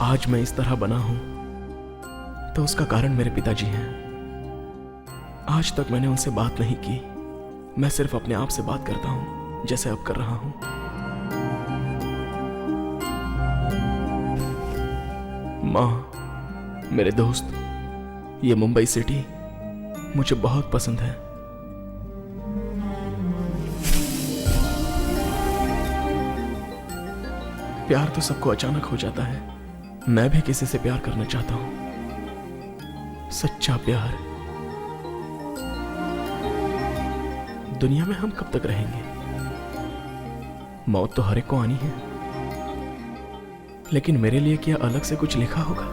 आज मैं इस तरह बना हूं तो उसका कारण मेरे पिताजी हैं। आज तक मैंने उनसे बात नहीं की। मैं सिर्फ अपने आप से बात करता हूं, जैसे अब कर रहा हूं। माँ, मेरे दोस्त, ये मुंबई सिटी मुझे बहुत पसंद है। प्यार तो सबको अचानक हो जाता है। मैं भी किसी से प्यार करना चाहता हूं, सच्चा प्यार। दुनिया में हम कब तक रहेंगे? मौत तो हर एक को आनी है, लेकिन मेरे लिए क्या अलग से कुछ लिखा होगा?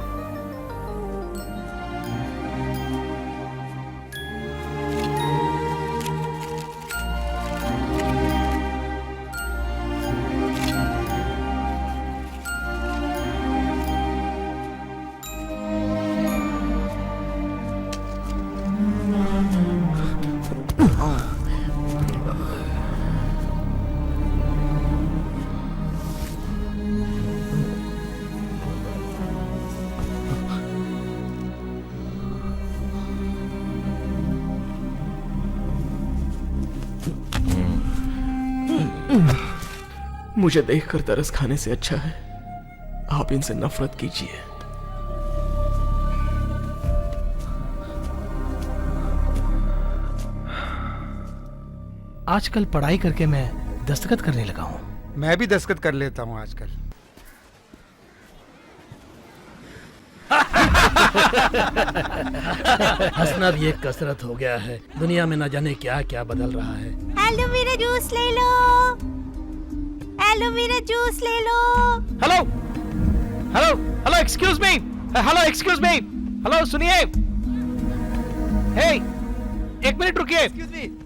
मुझे देखकर तरस खाने से अच्छा है आप इनसे नफरत कीजिए। आजकल पढ़ाई करके मैं दस्तखत करने लगा हूँ। मैं भी दस्तखत कर लेता हूँ आजकल। हंसना भी एक कसरत हो गया है। दुनिया में न जाने क्या क्या बदल रहा है। एलोवेरा जूस ले लो, एलोवेरा जूस ले लो। Hello hello hello, excuse me, hello excuse me, hello सुनिए। हे, एक मिनट रुकिए।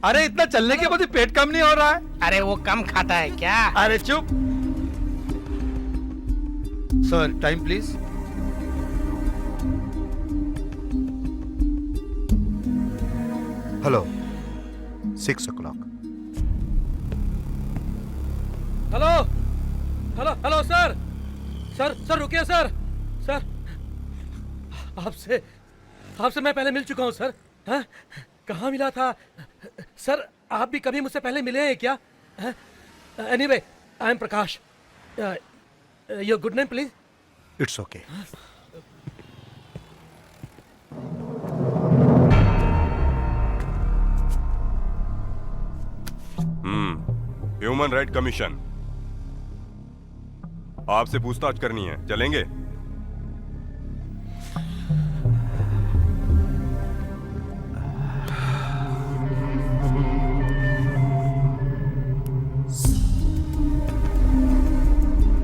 अरे इतना चलने के बाद भी पेट कम नहीं हो रहा है? अरे वो कम खाता है क्या? अरे चुप। Sir time please. Hello, 6 o'clock. Hello hello hello sir, sir रुकिए सर। सर, आपसे मैं पहले मिल चुका हूँ सर। हाँ, कहाँ मिला था सर? आप भी कभी मुझसे पहले मिले हैं क्या? Anyway, I am Prakash. Your good name please. It's okay. Human right commission आपसे पूछताछ करनी है, चलेंगे?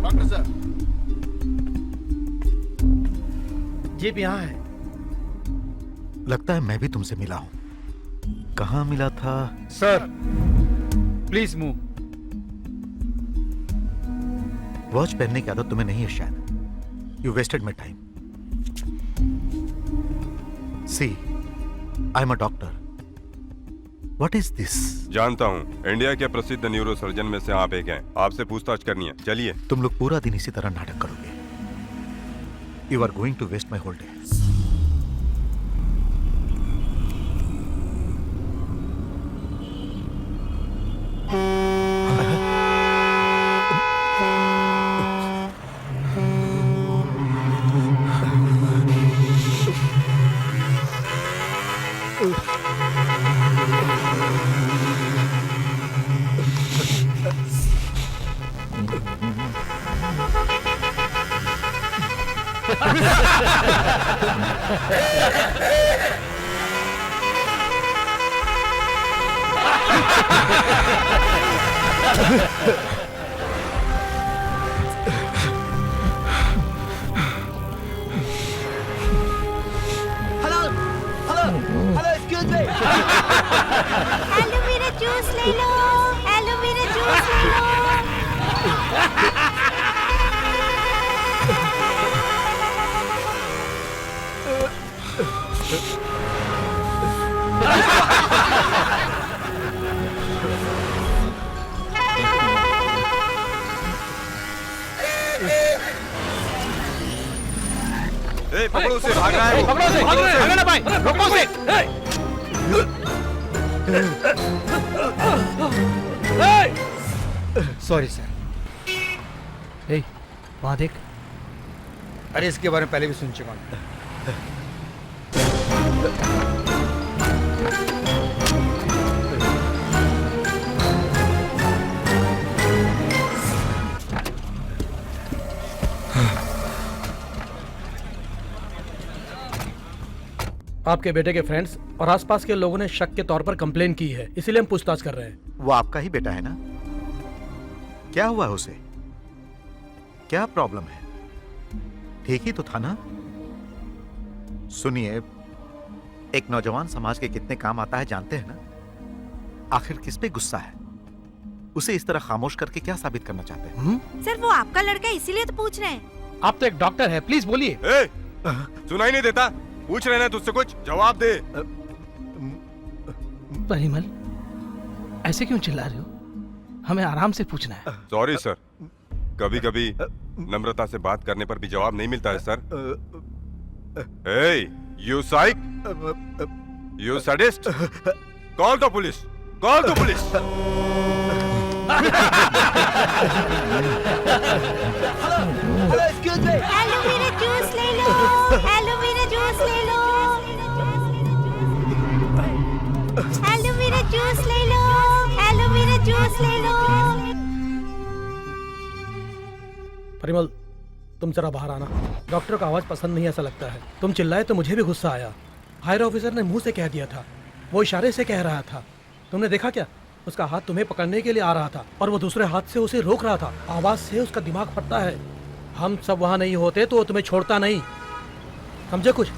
Doctor sir. जीप यहाँ है। लगता है मैं भी तुमसे मिला हूं। कहाँ मिला था? Sir please move. वॉच पहनने की आदत तुम्हें नहीं है शायद। You wasted my time. See, I am a doctor. What is this? जानता हूं, इंडिया के प्रसिद्ध न्यूरो सर्जन में से आप एक हैं। आपसे पूछताछ करनी है, चलिए। तुम लोग पूरा दिन इसी तरह नाटक करोगे। You are going to waste my whole day. Aloe vera juice ले लो, एलोवेरा जूस ले लो। ए, पकड़ो उसे, भाग रहा है वो। पकड़ो उसे, भाग रहे हैं। भागना भाई, रोको उसे। Sorry sir. ए, वहाँ देख। अरे इसके बारे में पहले भी सुन चुका हूँ। आपके बेटे के फ्रेंड्स और आसपास के लोगों ने शक के तौर पर कंप्लेन की है, इसीलिए हम पूछताछ कर रहे हैं। वो आपका ही बेटा है ना? क्या हुआ उसे? क्या प्रॉब्लम है? ठीक ही तो था ना? सुनिए, एक नौजवान समाज के कितने काम आता है जानते हैं ना? आखिर किस पे गुस्सा है? उसे इस तरह खामोश करके क्या साबित करना चाहते हैं? सर वो आपका लड़का है, इसीलिए तो पूछ रहे हैं। आप तो एक डॉक्टर है, प्लीज बोलिए। ए, सुनाई नहीं देता? पूछ रहे ना तुझसे कुछ, जवाब दे। परिमल, ऐसे क्यों चिल्ला रहे हो? हमें आराम से पूछना है। सॉरी सर, कभी कभी नम्रता से बात करने पर भी जवाब नहीं मिलता है सर। ए, you psych, you sadist, call the police, call the police. Aloe vera juice ले लो, एलोवेरा जूस ले लो, एलोवेरा जूस ले लो, एलोवेरा जूस ले लो। परिमल, तुम जरा बाहर आना। डॉक्टर का आवाज पसंद नहीं ऐसा लगता है। तुम चिल्लाए तो मुझे भी गुस्सा आया। हायर ऑफिसर ने मुंह से कह दिया था, वो इशारे से कह रहा था। तुमने देखा क्या? उसका हाथ तुम्हें पकड़ने के लिए आ रहा था और वो दूसरे हाथ से उसे रोक रहा था। आवाज से उसका दिमाग फटता है। हम सब वहां नहीं होते तो वो तुम्हें छोड़ता नहीं, समझे कुछ?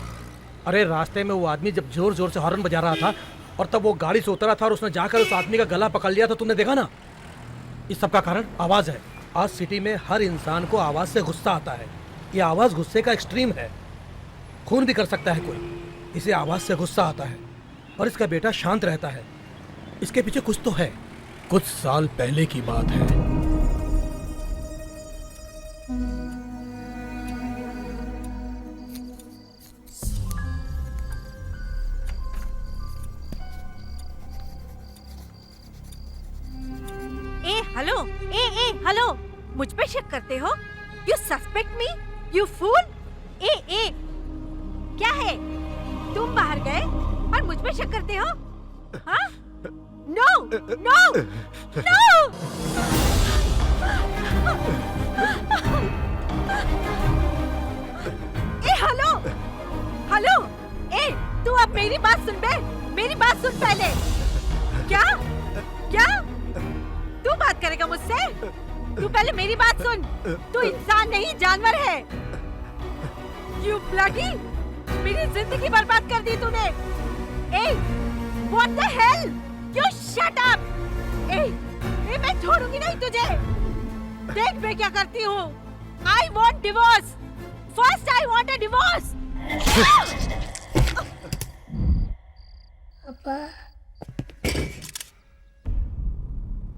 अरे रास्ते में वो आदमी जब जोर जोर से हॉर्न बजा रहा था और तब वो गाड़ी से उतरा था और उसने जाकर उस आदमी का गला पकड़ लिया था, तुमने देखा ना? इस सब का कारण आवाज है। आज सिटी में हर इंसान को आवाज से गुस्सा आता है। ये आवाज गुस्से का एक्सट्रीम है। खून भी कर सकता है कोई, इसे आवाज से गुस्सा आता है। और इसका बेटा शांत रहता है, इसके पीछे कुछ तो है। कुछ साल पहले की बात है। हेलो, हेलो, मुझ पे शक करते हो? You suspect me, you fool. क्या है? तुम बाहर गए और मुझ पे शक करते हो? हाँ? No, no, no. Hello, hello, तू अब मेरी बात सुन बे, मेरी बात सुन पहले। क्या? तू बात करेगा मुझसे? तू पहले मेरी बात सुन। तू इंसान नहीं, जानवर है। You bloody! मेरी जिंदगी बर्बाद कर दी तूने। What the hell? You shut up! मैं छोड़ूंगी नहीं तुझे। देख मैं क्या करती हूँ। I want divorce. First I want a divorce.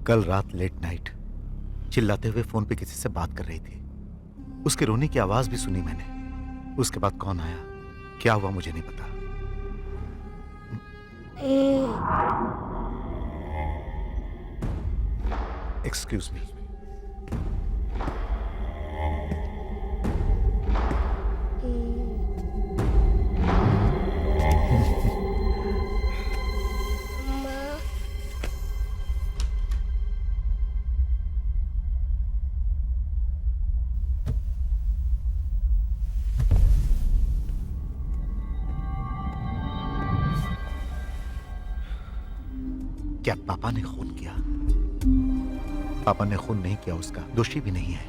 कल रात लेट नाइट चिल्लाते हुए फोन पे किसी से बात कर रही थी। उसके रोने की आवाज भी सुनी मैंने। उसके बाद कौन आया, क्या हुआ मुझे नहीं पता। Excuse me. क्या पापा ने खून किया? पापा ने खून नहीं किया, उसका दोषी भी नहीं है।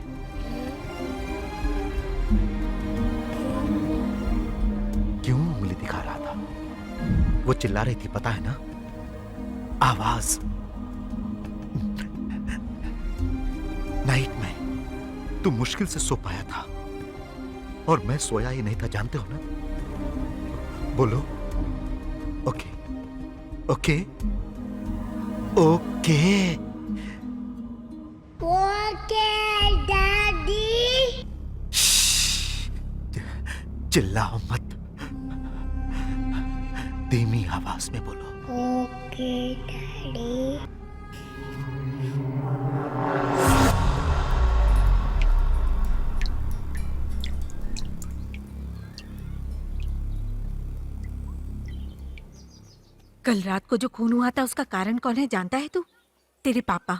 क्यों उंगली दिखा रहा था? वो चिल्ला रही थी, पता है ना? आवाज। नाइट में तू मुश्किल से सो पाया था और मैं सोया ही नहीं था, जानते हो ना? बोलो। Okay, okay, okay, okay daddy. चिल्लाओ मत, धीमी आवाज में बोलो। Okay daddy. कल रात को जो खून हुआ था उसका कारण कौन है जानता है तू? तेरे पापा।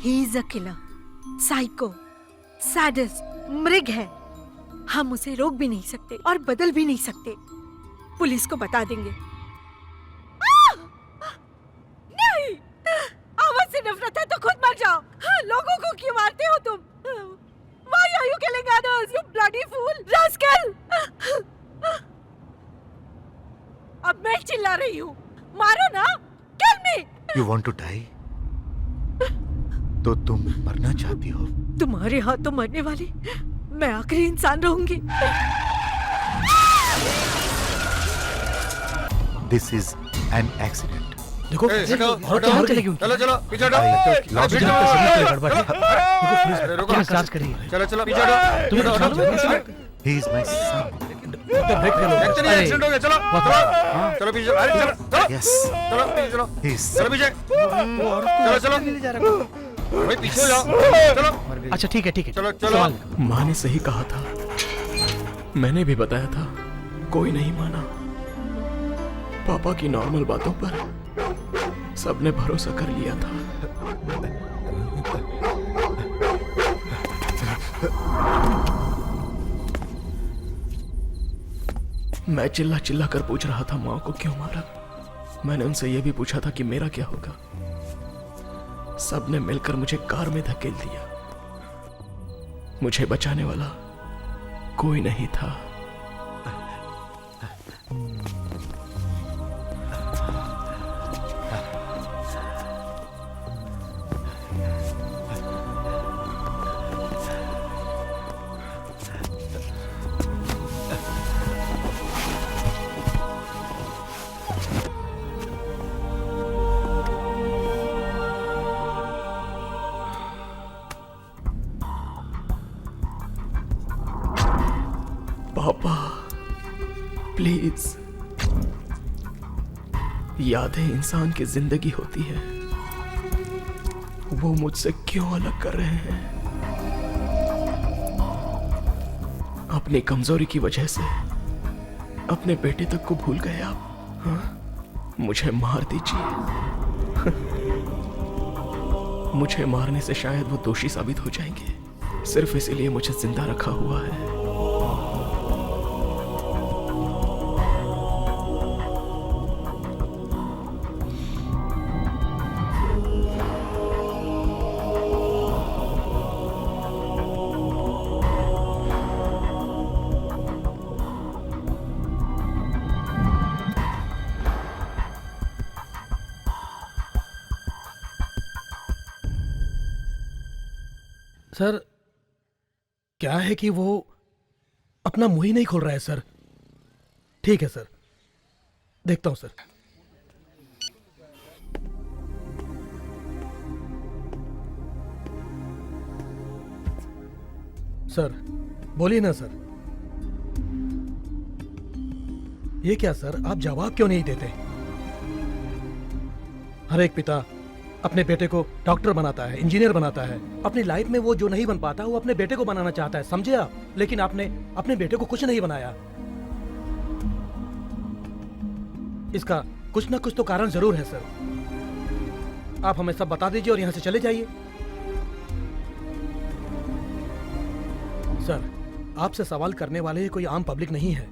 He is a killer, psycho, sadist, मृग है। हम उसे रोक भी नहीं सकते और बदल भी नहीं सकते। पुलिस को बता देंगे। नहीं, आवाज से नफरत है तो खुद मर जाओ। लोगों को क्यों मारते हो तुम? Why are you killing others, you bloody fool, rascal? अब मैं चिल्ला रही हूँ, मारो ना, kill me. You want to die? तो तुम मरना चाहती हो? तुम्हारे हाथों मरने वाली मैं आखिरी इंसान रहूंगी। This is an accident. देखो ए, हटो, औरत हटो, मर चलेगी उनकी। चलो चलो पीछे हटो। लॉजिक पीछे में हटो, तो सभी चलो, गड़बड़ है। चलो, देखो रुको, पुलिस क्या जांच करिए। चलो चलो पीछे हटो। तुम्हें हटो, मालूम है हटो। कैसे? He is my son. Brake fail हो गया। एक्चुअली एक्सीडेंट हो गया। चलो चलो चलो पीछे, अरे चलो चलो Yes. चलो पीछे चलो, He is. चलो पीछे, चलो चलो भाई पीछे हो जाओ, चलो अच्छा ठीक है ठीक है, चलो चलो। माँ ने सही कहा था, मैंने भी बताया था, कोई नहीं माना। पापा की नॉर्मल बातों पर सबने भरोसा कर लिया था। मैं चिल्ला चिल्ला कर पूछ रहा था माँ को क्यों मारा। मैंने उनसे यह भी पूछा था कि मेरा क्या होगा। सबने मिलकर मुझे कार में धकेल दिया। मुझे बचाने वाला कोई नहीं था। पापा प्लीज, यादें इंसान की जिंदगी होती है, वो मुझसे क्यों अलग कर रहे हैं? अपनी कमजोरी की वजह से अपने बेटे तक को भूल गए आप। हाँ? मुझे मार दीजिए। मुझे मारने से शायद वो दोषी साबित हो जाएंगे, सिर्फ इसीलिए मुझे जिंदा रखा हुआ है। सर क्या है कि वो अपना मुंह ही नहीं खोल रहा है सर। ठीक है सर, देखता हूं सर। सर बोलिए ना सर। ये क्या सर, आप जवाब क्यों नहीं देते? हर एक पिता अपने बेटे को डॉक्टर बनाता है, इंजीनियर बनाता है। अपनी लाइफ में वो जो नहीं बन पाता वो अपने बेटे को बनाना चाहता है, समझे आप? लेकिन आपने अपने बेटे को कुछ नहीं बनाया। इसका कुछ ना कुछ तो कारण जरूर है सर। आप हमें सब बता दीजिए और यहां से चले जाइए। सर आपसे सवाल करने वाले कोई आम पब्लिक नहीं है।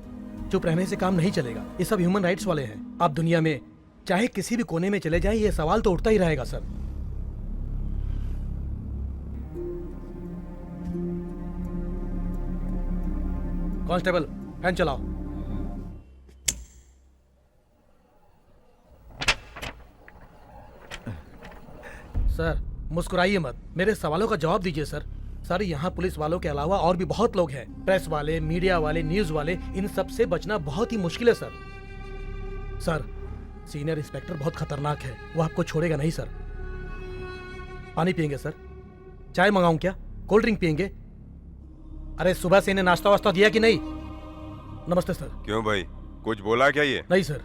चुप रहने से काम नहीं चलेगा। ये सब ह्यूमन राइट्स वाले हैं। आप दुनिया में चाहे किसी भी कोने में चले जाएं, ये सवाल तो उठता ही रहेगा सर। कांस्टेबल फैन चलाओ। सर मुस्कुराइए मत, मेरे सवालों का जवाब दीजिए सर। सर यहाँ पुलिस वालों के अलावा और भी बहुत लोग हैं, प्रेस वाले, मीडिया वाले, न्यूज वाले। इन सब से बचना बहुत ही मुश्किल है सर। सर सीनियर इंस्पेक्टर बहुत खतरनाक है, वो आपको छोड़ेगा नहीं सर। पानी पियेंगे सर? चाय मंगाऊं क्या? कोल्ड ड्रिंक पियेंगे? अरे सुबह से इन्हें नाश्ता वास्ता दिया कि नहीं? नमस्ते सर। क्यों भाई, कुछ बोला क्या ये? नहीं सर।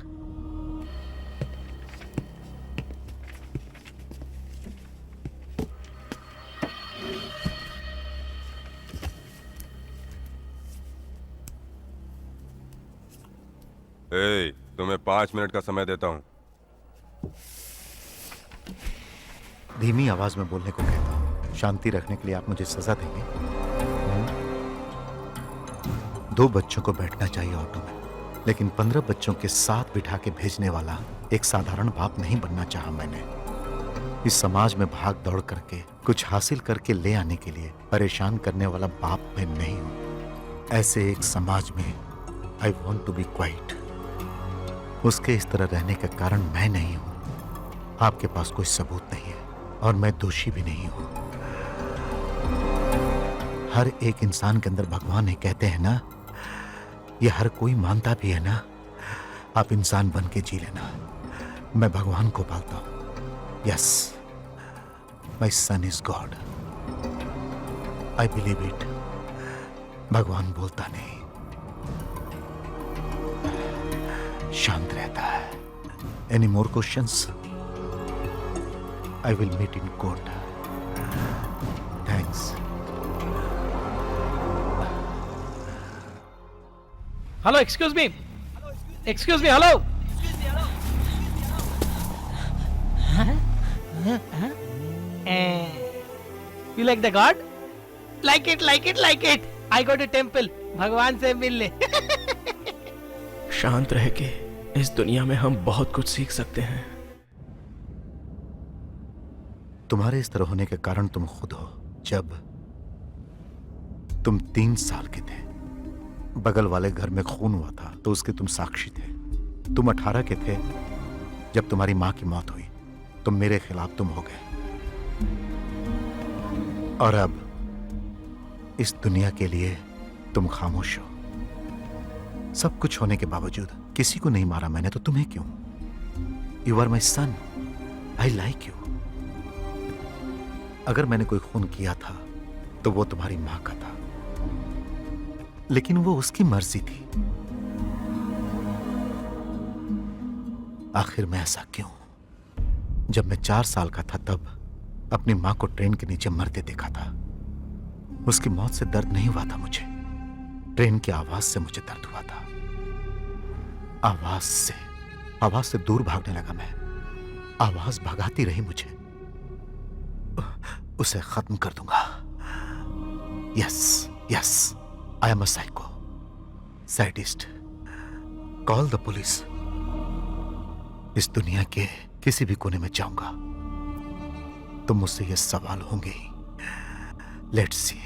ए, तुम्हें 5 मिनट का समय देता हूं। धीमी आवाज में बोलने को कहता हूं। शांति रखने के लिए आप मुझे सजा देंगे? 2 बच्चों को बैठना चाहिए ऑटो में, लेकिन 15 बच्चों के साथ बिठा के भेजने वाला एक साधारण बाप नहीं बनना चाहा मैंने। इस समाज में भाग दौड़ करके कुछ हासिल करके ले आने के लिए परेशान करने वाला बाप मैं नहीं हूं। ऐसे एक समाज में I want to be quiet. उसके इस तरह रहने का कारण मैं नहीं हूं। आपके पास कोई सबूत नहीं है और मैं दोषी भी नहीं हूं। हर एक इंसान के अंदर भगवान है कहते हैं ना, ये हर कोई मानता भी है ना। आप इंसान बन के जी लेना, मैं भगवान को पालता हूं। Yes, my son is God, I believe it. भगवान बोलता नहीं, शांत रहता है। Any more questions? I will meet in court. Thanks. Hello, excuse me. Excuse me, hello. You like the God? Like it, like it, like it. I go to temple. भगवान से मिलने. शांत रह के इस दुनिया में हम बहुत कुछ सीख सकते हैं। तुम्हारे इस तरह होने के कारण तुम खुद हो। जब तुम 3 साल के थे, बगल वाले घर में खून हुआ था तो उसके तुम साक्षी थे। तुम 18 के थे जब तुम्हारी मां की मौत हुई, तो मेरे खिलाफ तुम हो गए। और अब इस दुनिया के लिए तुम खामोश हो। सब कुछ होने के बावजूद किसी को नहीं मारा मैंने, तो तुम्हें क्यों? You are my son, I like you. अगर मैंने कोई खून किया था तो वो तुम्हारी मां का था, लेकिन वो उसकी मर्जी थी। आखिर में ऐसा क्यों? जब मैं 4 साल का था तब अपनी मां को ट्रेन के नीचे मरते देखा था। उसकी मौत से दर्द नहीं हुआ था मुझे, ट्रेन की आवाज से मुझे दर्द हुआ था। आवाज से दूर भागने लगा मैं। आवाज भगाती रही मुझे। उसे खत्म कर दूंगा। Yes, I am a psycho, sadist. Call the police. इस दुनिया के किसी भी कोने में जाऊंगा तो मुझसे ये सवाल होंगे ही। Let's see.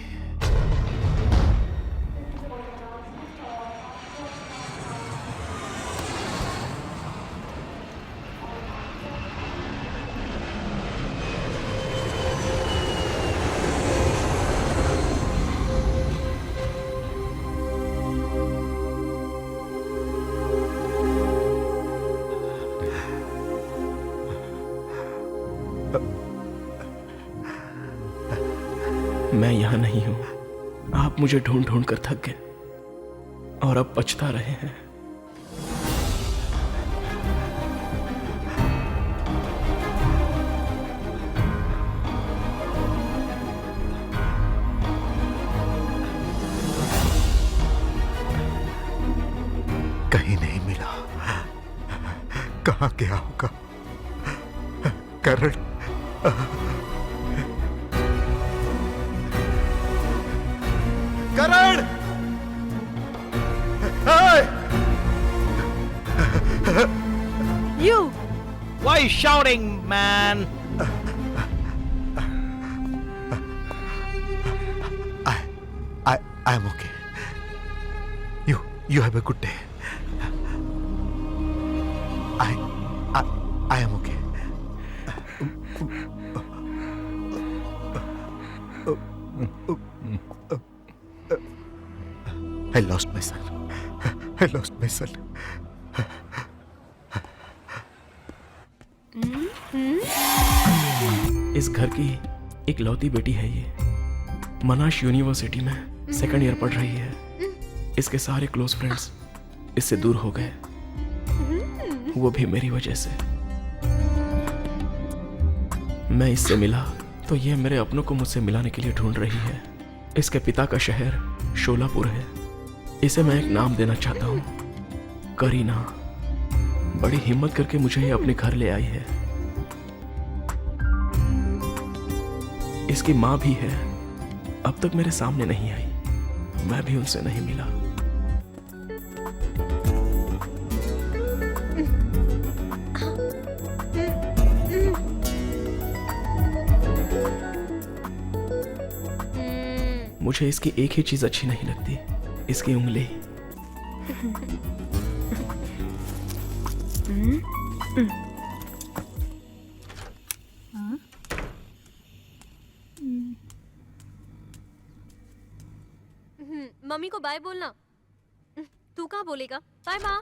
मैं यहां नहीं हूं। आप मुझे ढूंढ ढूंढ कर थक गए और अब पछता रहे हैं। कहीं नहीं मिला। कहां गया होगा? करण, करण! You! Why are you shouting, man? I am okay. You have a good day. I am okay. I lost my son. I lost my son. इस घर की इकलौती बेटी है ये। मनाश यूनिवर्सिटी में सेकंड ईयर पढ़ रही है। इसके सारे क्लोज फ्रेंड्स इससे दूर हो गए, वो भी मेरी वजह से। मैं इससे मिला तो ये मेरे अपनों को मुझसे मिलाने के लिए ढूंढ रही है। इसके पिता का शहर शोलापुर है। इसे मैं एक नाम देना चाहता हूँ, करीना। बड़ी हिम्मत करके मुझे ये अपने घर ले आई है। इसकी माँ भी है, अब तक मेरे सामने नहीं आई। मैं भी उनसे नहीं मिला। मुझे इसकी एक ही चीज अच्छी नहीं लगती, इसकी उंगली। मम्मी को बाय बोलना। तू कहाँ बोलेगा? बाय माँ।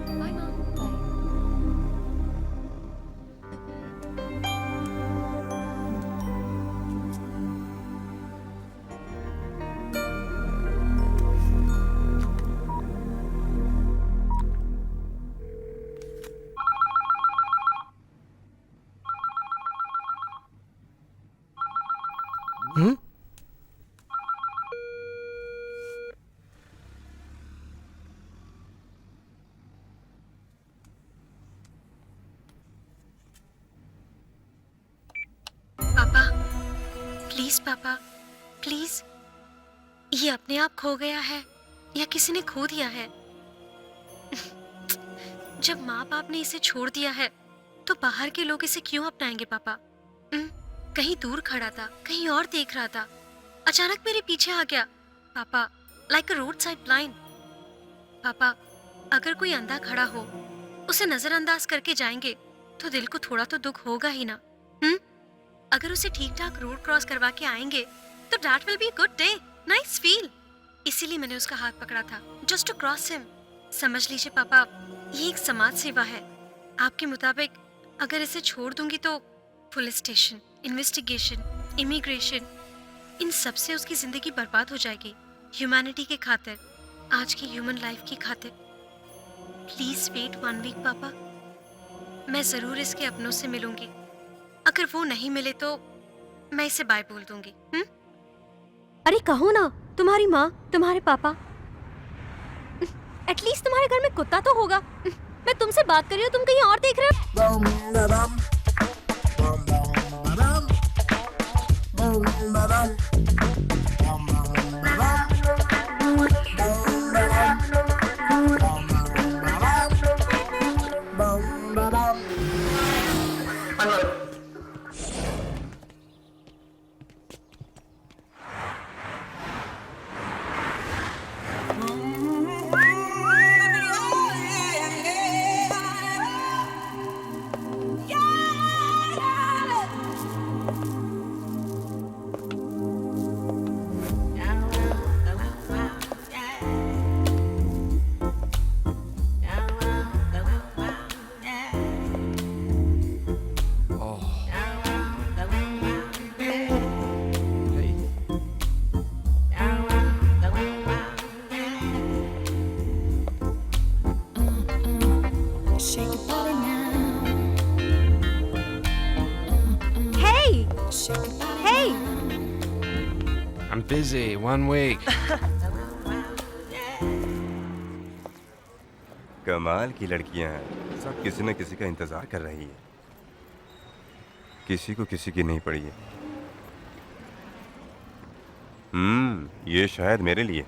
बाय माँ। पापा प्लीज, पापा प्लीज। ये अपने आप खो गया है या किसी ने खो दिया है? जब माँ बाप ने इसे छोड़ दिया है तो बाहर के लोग इसे क्यों अपनाएंगे पापा? कहीं दूर खड़ा था, कहीं और देख रहा था, अचानक मेरे पीछे आ गया पापा, लाइक अ रोड साइड ब्लाइंड। पापा अगर कोई अंधा खड़ा हो, उसे नजरअंदाज करके जाएंगे तो दिल को थोड़ा तो दुख होगा ही ना। अगर उसे ठीक ठाक रोड क्रॉस करवा के आएंगे तो that will be good day, nice feel. इसीलिए मैंने उसका हाथ पकड़ा था, जस्ट टू क्रॉस हिम। समझ लीजिए पापा, ये एक समाज सेवा है। आपके मुताबिक अगर इसे छोड़ दूंगी तो पुलिस स्टेशन, इन्वेस्टिगेशन, इमिग्रेशन, इन सब से उसकी जिंदगी बर्बाद हो जाएगी। ह्यूमैनिटी के खातिर, आज की ह्यूमन लाइफ की खातिर। प्लीज वेट 1 वीक पापा, मैं जरूर इसके अपनों से मिलूंगी। अगर वो नहीं मिले तो मैं इसे बाय बोल दूंगी। अरे कहो ना, तुम्हारी माँ, तुम्हारे पापा, एटलीस्ट तुम्हारे घर में कुत्ता तो होगा। मैं तुमसे बात कर रही हूँ, तुम कहीं और देख रहे हो। I'm busy. 1 week. कमाल की लड़कियां हैं, सब किसी न किसी का इंतजार कर रही है। किसी को किसी की नहीं पड़ी है। ये शायद मेरे लिए।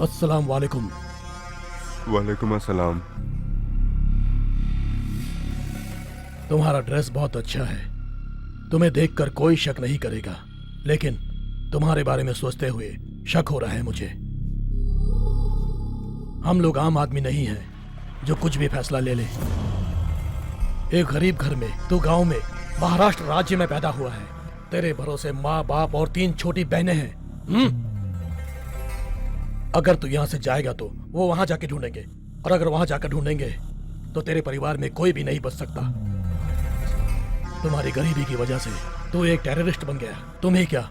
अस्सलाम वालेकुम। वालेकुम अस्सलाम। तुम्हारा ड्रेस बहुत अच्छा है, तुम्हें देखकर कोई शक नहीं करेगा, लेकिन तुम्हारे बारे में सोचते हुए शक हो रहा है मुझे। हम लोग आम आदमी नहीं हैं जो कुछ भी फैसला ले ले। एक गरीब घर में, तू गांव में, महाराष्ट्र राज्य में पैदा हुआ है। तेरे भरोसे माँ बाप और 3 छोटी बहनें हैं। अगर तू यहाँ से जाएगा तो वो वहां जाके ढूंढेंगे, और अगर वहां जाकर ढूंढेंगे तो तेरे परिवार में कोई भी नहीं बच सकता। तुम्हारी गरीबी की वजह से तू एक टेररिस्ट बन गया। तुम ही क्या,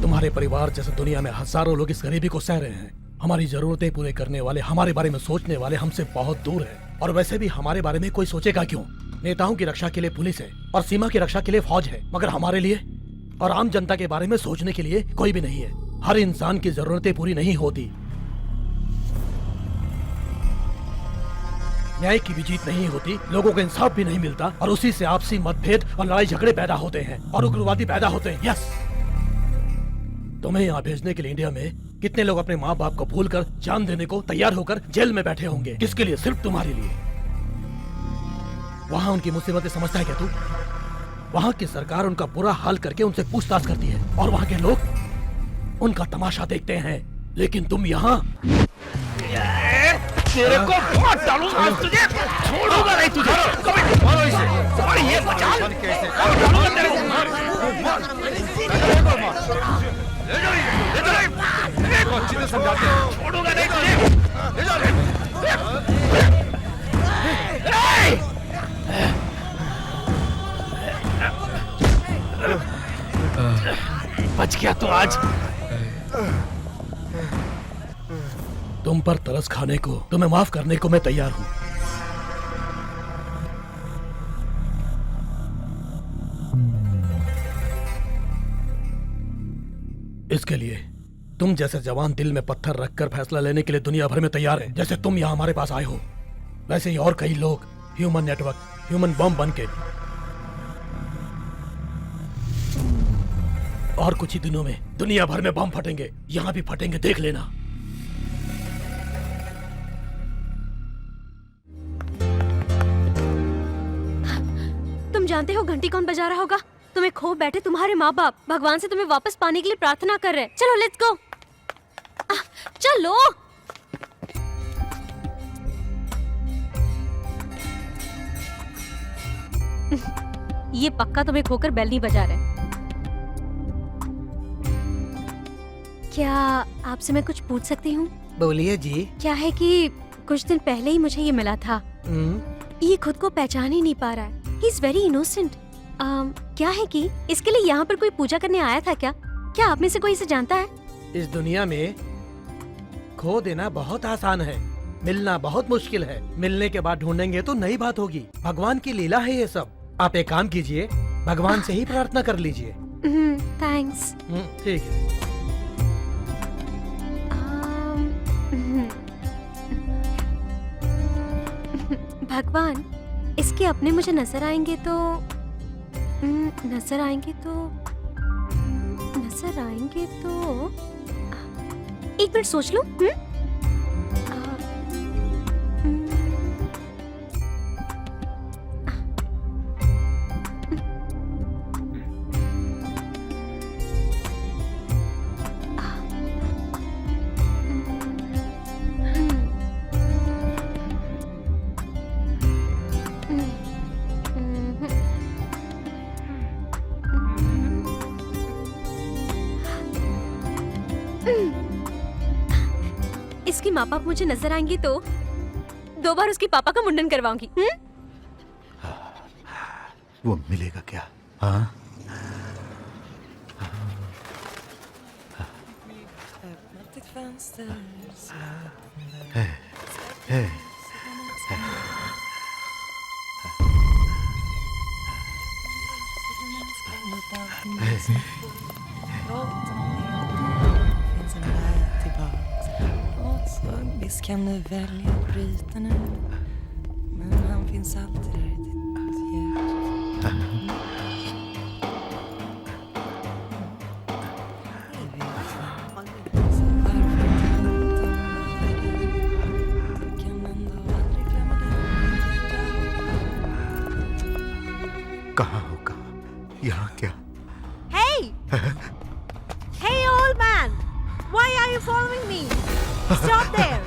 तुम्हारे परिवार जैसे दुनिया में हजारों लोग इस गरीबी को सह रहे हैं। हमारी जरूरतें पूरे करने वाले, हमारे बारे में सोचने वाले हमसे बहुत दूर हैं। और वैसे भी हमारे बारे में कोई सोचेगा क्यों? नेताओं की रक्षा के लिए पुलिस है और सीमा की रक्षा के लिए फौज है, मगर हमारे लिए और आम जनता के बारे में सोचने के लिए कोई भी नहीं है। हर इंसान की जरूरतें पूरी नहीं होती। न्याय की भी जीत नहीं होती, लोगों को इंसाफ भी नहीं मिलता, और उसी से आपसी मतभेद और लड़ाई झगड़े पैदा होते हैं और उग्रवादी पैदा होते हैं। यस, तुम्हें यहाँ भेजने के लिए इंडिया में कितने लोग अपने माँ बाप को भूलकर जान देने को तैयार होकर जेल में बैठे होंगे। किसके लिए? सिर्फ तुम्हारे लिए। वहाँ उनकी मुसीबतें समझता है क्या तू? वहाँ की सरकार उनका बुरा हाल करके उनसे पूछताछ करती है, और वहाँ के लोग उनका तमाशा देखते हैं। लेकिन तुम यहाँ तेरे को बहुत डालूंगा आज तुझे, छोड़ूंगा नहीं तुझे। मारो इसे, और ये बचा डालूंगा तेरे को। ले जाओ, ले जाओ, ले को अच्छी से समझाते हैं, छोड़ूंगा नहीं तुझे। ले जाओ, बच गया तू आज। तुम पर तरस खाने को, तुम्हें माफ करने को मैं तैयार हूं। इसके लिए तुम जैसे जवान दिल में पत्थर रखकर फैसला लेने के लिए दुनिया भर में तैयार हैं। जैसे तुम यहां हमारे पास आए हो, वैसे ही और कई लोग ह्यूमन नेटवर्क, ह्यूमन बम बनके और कुछ ही दिनों में दुनिया भर में बम फटेंगे। यहां भी फटेंगे, देख लेना। तुम जानते हो घंटी कौन बजा रहा होगा? तुम्हें खो बैठे तुम्हारे माँ बाप भगवान से तुम्हें वापस पाने के लिए प्रार्थना कर रहे हैं। चलो लेट्स गो, चलो। ये पक्का तुम्हें खोकर बेल नहीं बजा रहे। क्या आपसे मैं कुछ पूछ सकती हूँ? बोलिए जी। क्या है कि कुछ दिन पहले ही मुझे ये मिला था। ये खुद को पहचान ही नहीं पा रहा है। He is very innocent. क्या है कि इसके लिए यहाँ पर कोई पूजा करने आया था क्या? क्या आप में से कोई इसे जानता है? इस दुनिया में खो देना बहुत आसान है, मिलना बहुत मुश्किल है। मिलने के बाद ढूंढेंगे तो नई बात होगी। भगवान की लीला है ये सब। आप एक काम कीजिए, भगवान से ही प्रार्थना कर लीजिए। थैंक्स। ठीक है। भगवान, इसके अपने मुझे नजर आएंगे तो एक मिनट सोच लूं। इसके माँ बाप मुझे नजर आएंगे तो 2 बार उसके पापा का मुंडन करवाऊंगी। वो मिलेगा क्या? हाँ? Visst kan du välja att bryta nu, men han finns alltid där i ditt hjärta. you following me? Stop there.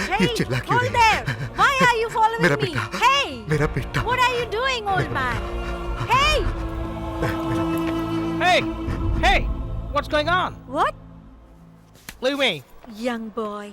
Hey, चिल्ला क्यों hold रही है? there. Why are you following मेरा me? बेटा। Hey, मेरा बेटा। what are you doing, old man? Hey, Hey! Hey! What's going on? what? Leave me. Young boy.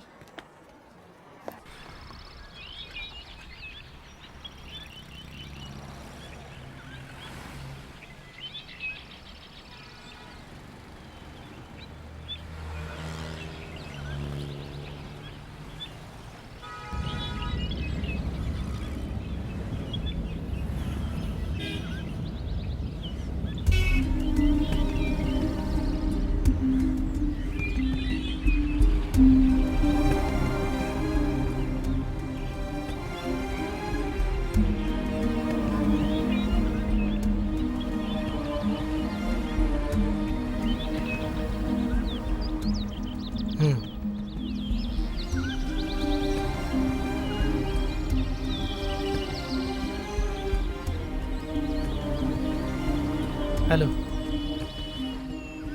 Hello,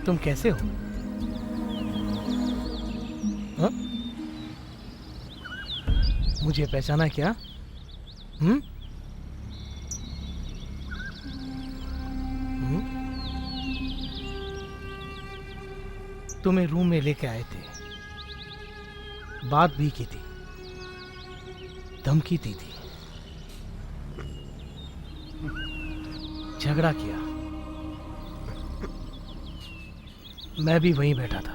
तुम कैसे हो? हाँ? मुझे पहचाना क्या? हम्म? तुम्हें रूम में लेके आए थे, बात भी की थी, धमकी दी थी, झगड़ा किया। मैं भी वहीं बैठा था,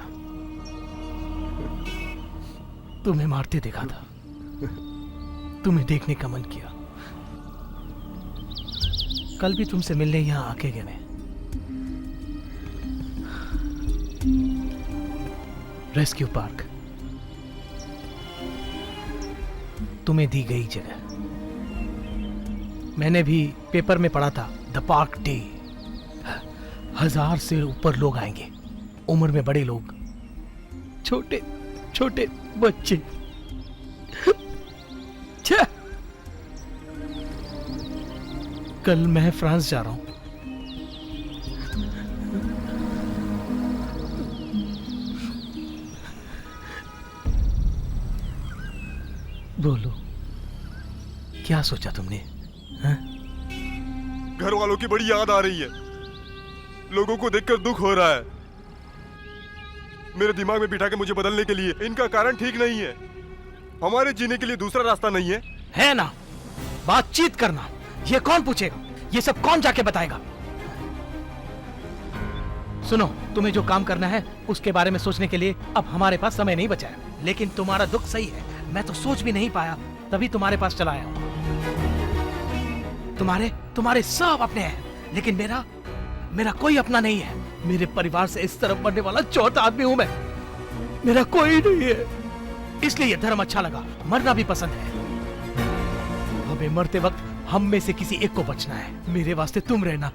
तुम्हें मारते देखा था, तुम्हें देखने का मन किया। कल भी तुमसे मिलने यहां आके गए। रेस्क्यू पार्क, तुम्हें दी गई जगह। मैंने भी पेपर में पढ़ा था, द पार्क डे। 1000 से ऊपर लोग आएंगे, उम्र में बड़े लोग, छोटे छोटे बच्चे। छे! कल मैं फ्रांस जा रहा हूं। बोलो, क्या सोचा तुमने? हाँ? घर वालों की बड़ी याद आ रही है, लोगों को देखकर दुख हो रहा है। मेरे दिमाग में बिठा के मुझे बदलने के लिए इनका कारण ठीक नहीं है। हमारे जीने के लिए दूसरा रास्ता नहीं है। है ना, बातचीत करना। ये कौन पूछेगा? ये सब कौन जाके बताएगा? सुनो, तुम्हें जो काम करना है उसके बारे में सोचने के लिए अब हमारे पास समय नहीं बचा है। लेकिन तुम्हारा दुख सही है, मैं तो सोच भी नहीं पाया, तभी तुम्हारे पास चला आया हूं। तुम्हारे सब अपने हैं, लेकिन मेरा कोई अपना नहीं है। मेरे परिवार से इस तरफ मरने वाला चौथा आदमी हूं मैं। मेरा कोई नहीं है, इसलिए यह धर्म अच्छा लगा। मरना भी पसंद है। हमें मरते वक्त हम में से किसी एक को बचना है। मेरे वास्ते तुम रहना।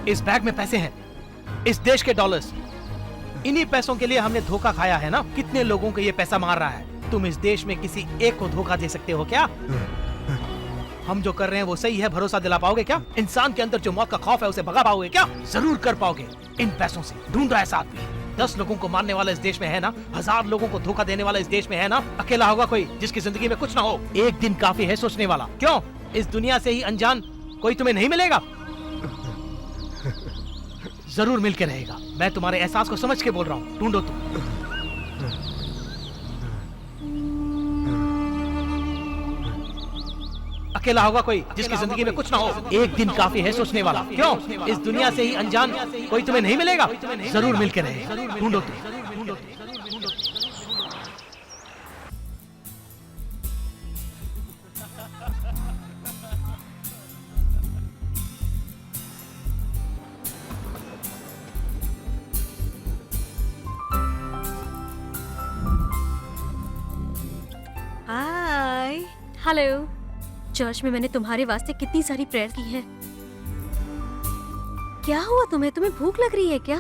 इस बैग में पैसे हैं, इस देश के डॉलर्स। इन्हीं पैसों के लिए हमने धोखा खाया है ना। कितने लोगों को ये पैसा मार रहा है। तुम इस देश में किसी एक को धोखा दे सकते हो क्या? हम जो कर रहे हैं वो सही है, भरोसा दिला पाओगे क्या? इंसान के अंदर जो मौत का खौफ है उसे भगा पाओगे क्या? जरूर कर पाओगे। इन पैसों से ढूंढ रहा है साथ में। 10 लोगों को मारने वाला इस देश में है ना, 1000 लोगों को धोखा देने वाला इस देश में है ना। अकेला होगा कोई जिसकी जिंदगी में कुछ ना हो। एक दिन काफी है सोचने वाला। क्यों? इस दुनिया से ही अनजान कोई तुम्हें नहीं मिलेगा? जरूर मिलके रहेगा। मैं तुम्हारे एहसास को समझ के बोल रहा हूँ। ढूंढो तुम। अकेला होगा कोई जिसकी जिंदगी में कुछ ना हो। एक दिन काफी है सोचने वाला। क्यों? इस दुनिया से ही अनजान कोई तुम्हें नहीं मिलेगा? जरूर मिलके रहेगा। ढूंढो तुम। हाय। हेलो। चर्च में मैंने तुम्हारे वास्ते कितनी सारी प्रेयर की है। क्या हुआ तुम्हें? तुम्हें भूख लग रही है क्या?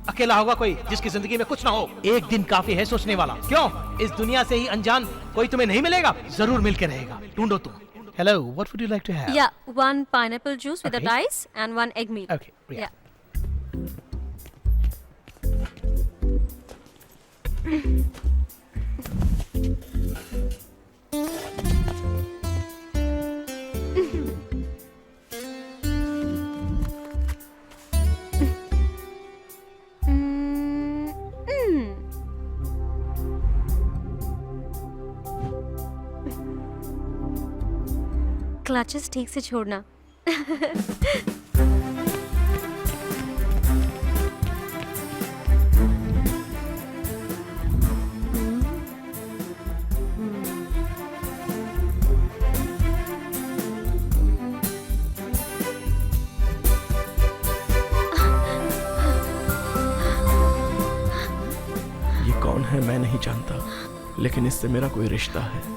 अकेला होगा कोई जिसकी जिंदगी में कुछ ना हो। एक दिन काफी है सोचने वाला। क्यों? इस दुनिया से ही अनजान कोई तुम्हें नहीं मिलेगा? जरूर मिलके रहेगा। ढूंढो तुम। Hello, what would you like to have? Yeah, one pineapple juice without Okay. ice and one egg meal. Okay, yeah. Clutches ठीक से छोड़ना. ये कौन है मैं नहीं जानता, लेकिन इससे मेरा कोई रिश्ता है.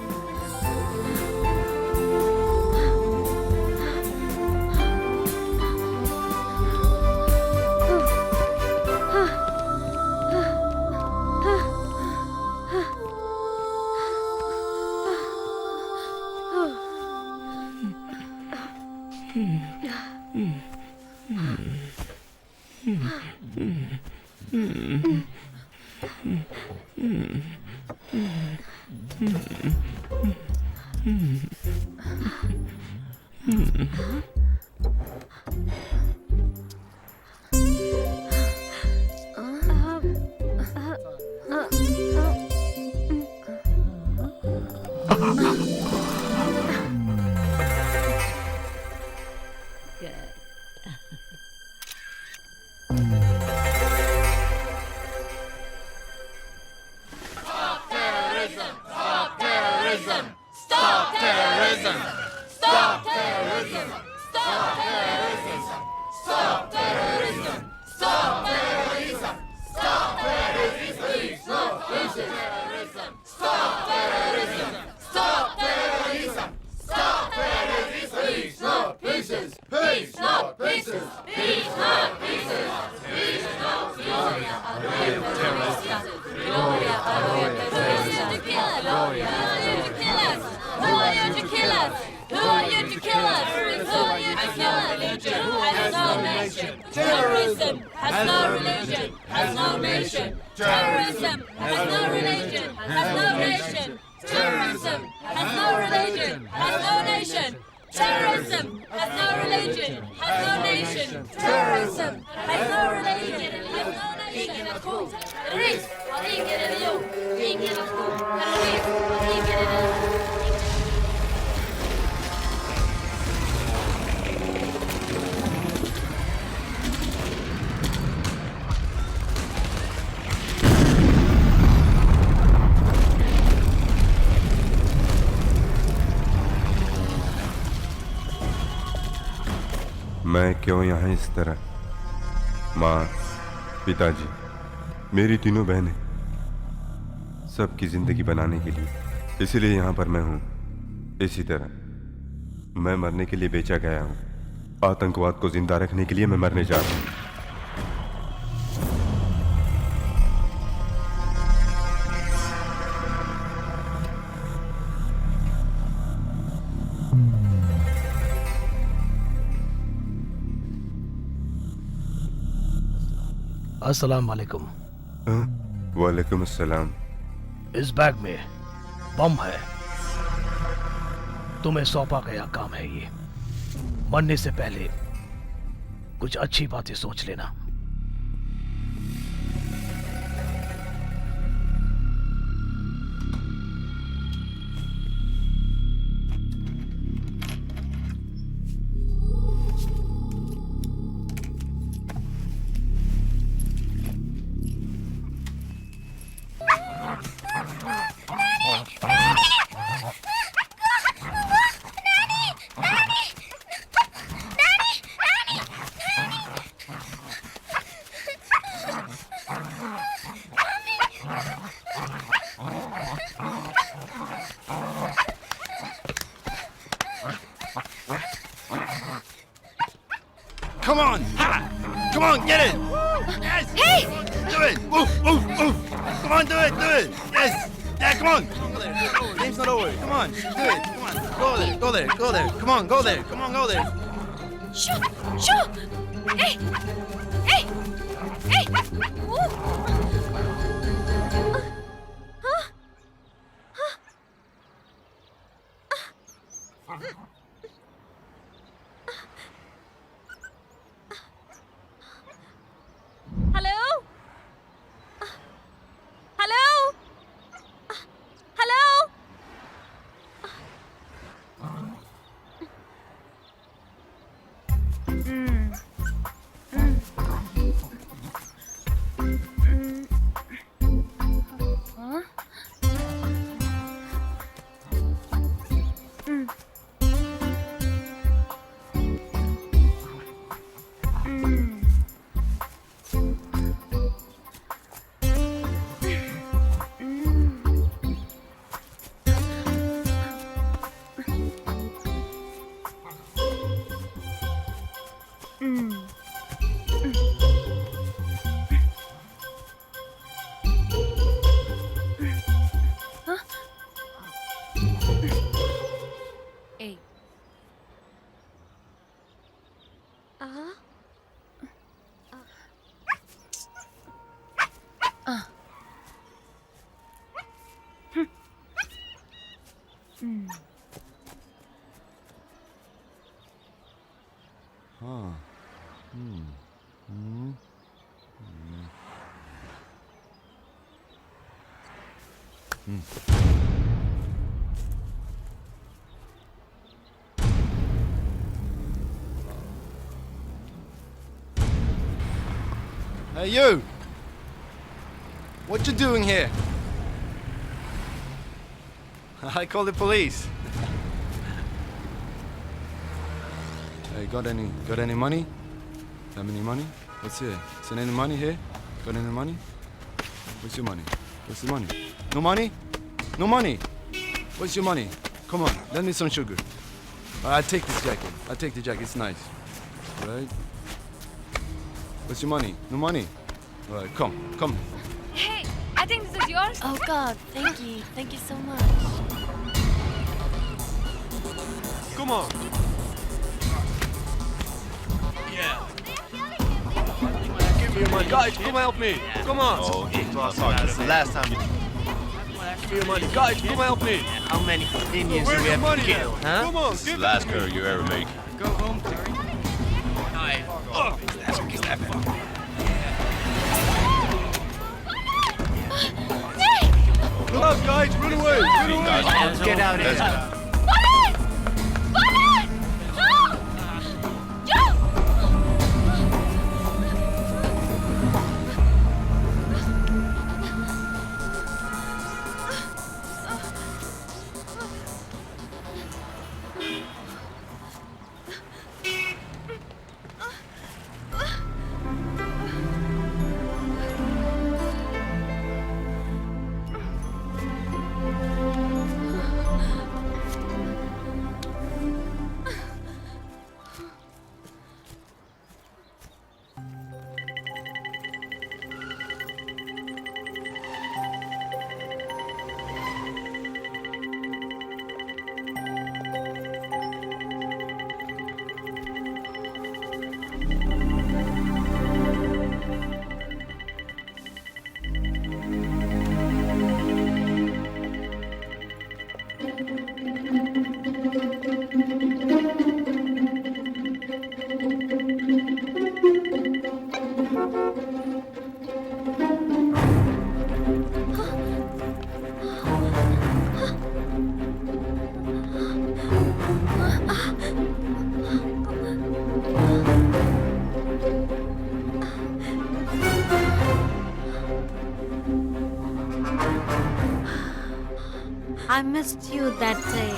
Terrorism has no religion, has no nation. Terrorism has no religion, has no nation. Terrorism has no religion, has no nation. Terrorism has no religion, has no nation. Terrorism has no religion, has no nation. Terrorist har ingen religion, ingen nation. Terrorist har ingen religion. मैं क्यों यहाँ इस तरह? माँ, पिताजी, मेरी तीनों बहनें, सबकी जिंदगी बनाने के लिए, इसीलिए यहाँ पर मैं हूँ. इसी तरह मैं मरने के लिए बेचा गया हूँ. आतंकवाद को जिंदा रखने के लिए मैं मरने जा रहा हूँ. अस्सलाम वालेकुम. वालेकुम अस्सलाम. इस बैग में बम है. तुम्हें सौंपा गया काम है ये. मरने से पहले कुछ अच्छी बातें सोच लेना. Come on! Come on, get it! Yes! Hey! Do it! Move, move, move! Come on, do it, do it! Yes! Yeah, come on! Game's not over. Come on, do it, come on. Go there, go there, go there. Come on, go there. Come on, go there. Shoo! Shoo! Hey! Hey! Hey! Ooh. Hello? Hello? Hello? Hey. Hey, you! What you doing here? I call the police. Hey, got any money? Have any money? What's here? Is there any money here? Got any money? What's your money? What's the money? No money? No money? What's your money? Come on, lend me some sugar. I'll take this jacket. I'll take the jacket, it's nice. Right? What's your money? No money? All right, come. Hey, I think this is yours. Oh God, thank you. Thank you so much. Come on. Give me your money. Guys, come help me. Come on. Oh, this is the last time. Give me your money. Guys, come help me. How many Indians do we have to kill, huh? Come on. This is the last curry you ever make. Go home, Terry. Look out, guys. Run away. Run away. Let's get out of here. I missed you that day.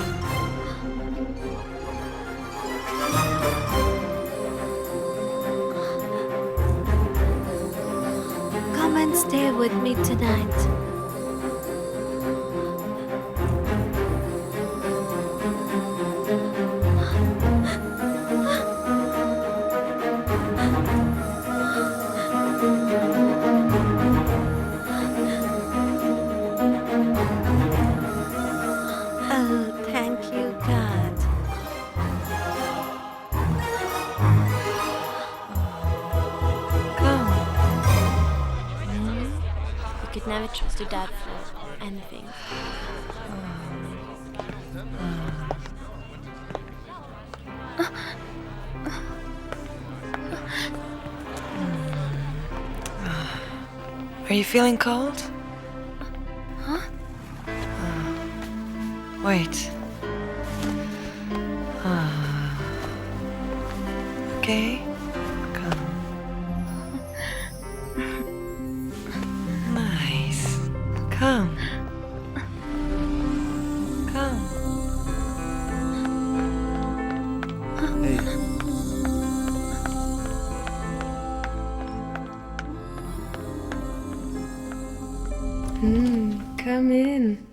Come and stay with me tonight. Oh, thank you, God. never trusted Dad for anything. Are you feeling cold? Huh? Wait. Okay. Come. Nice. Come. Come. Hey. Come in.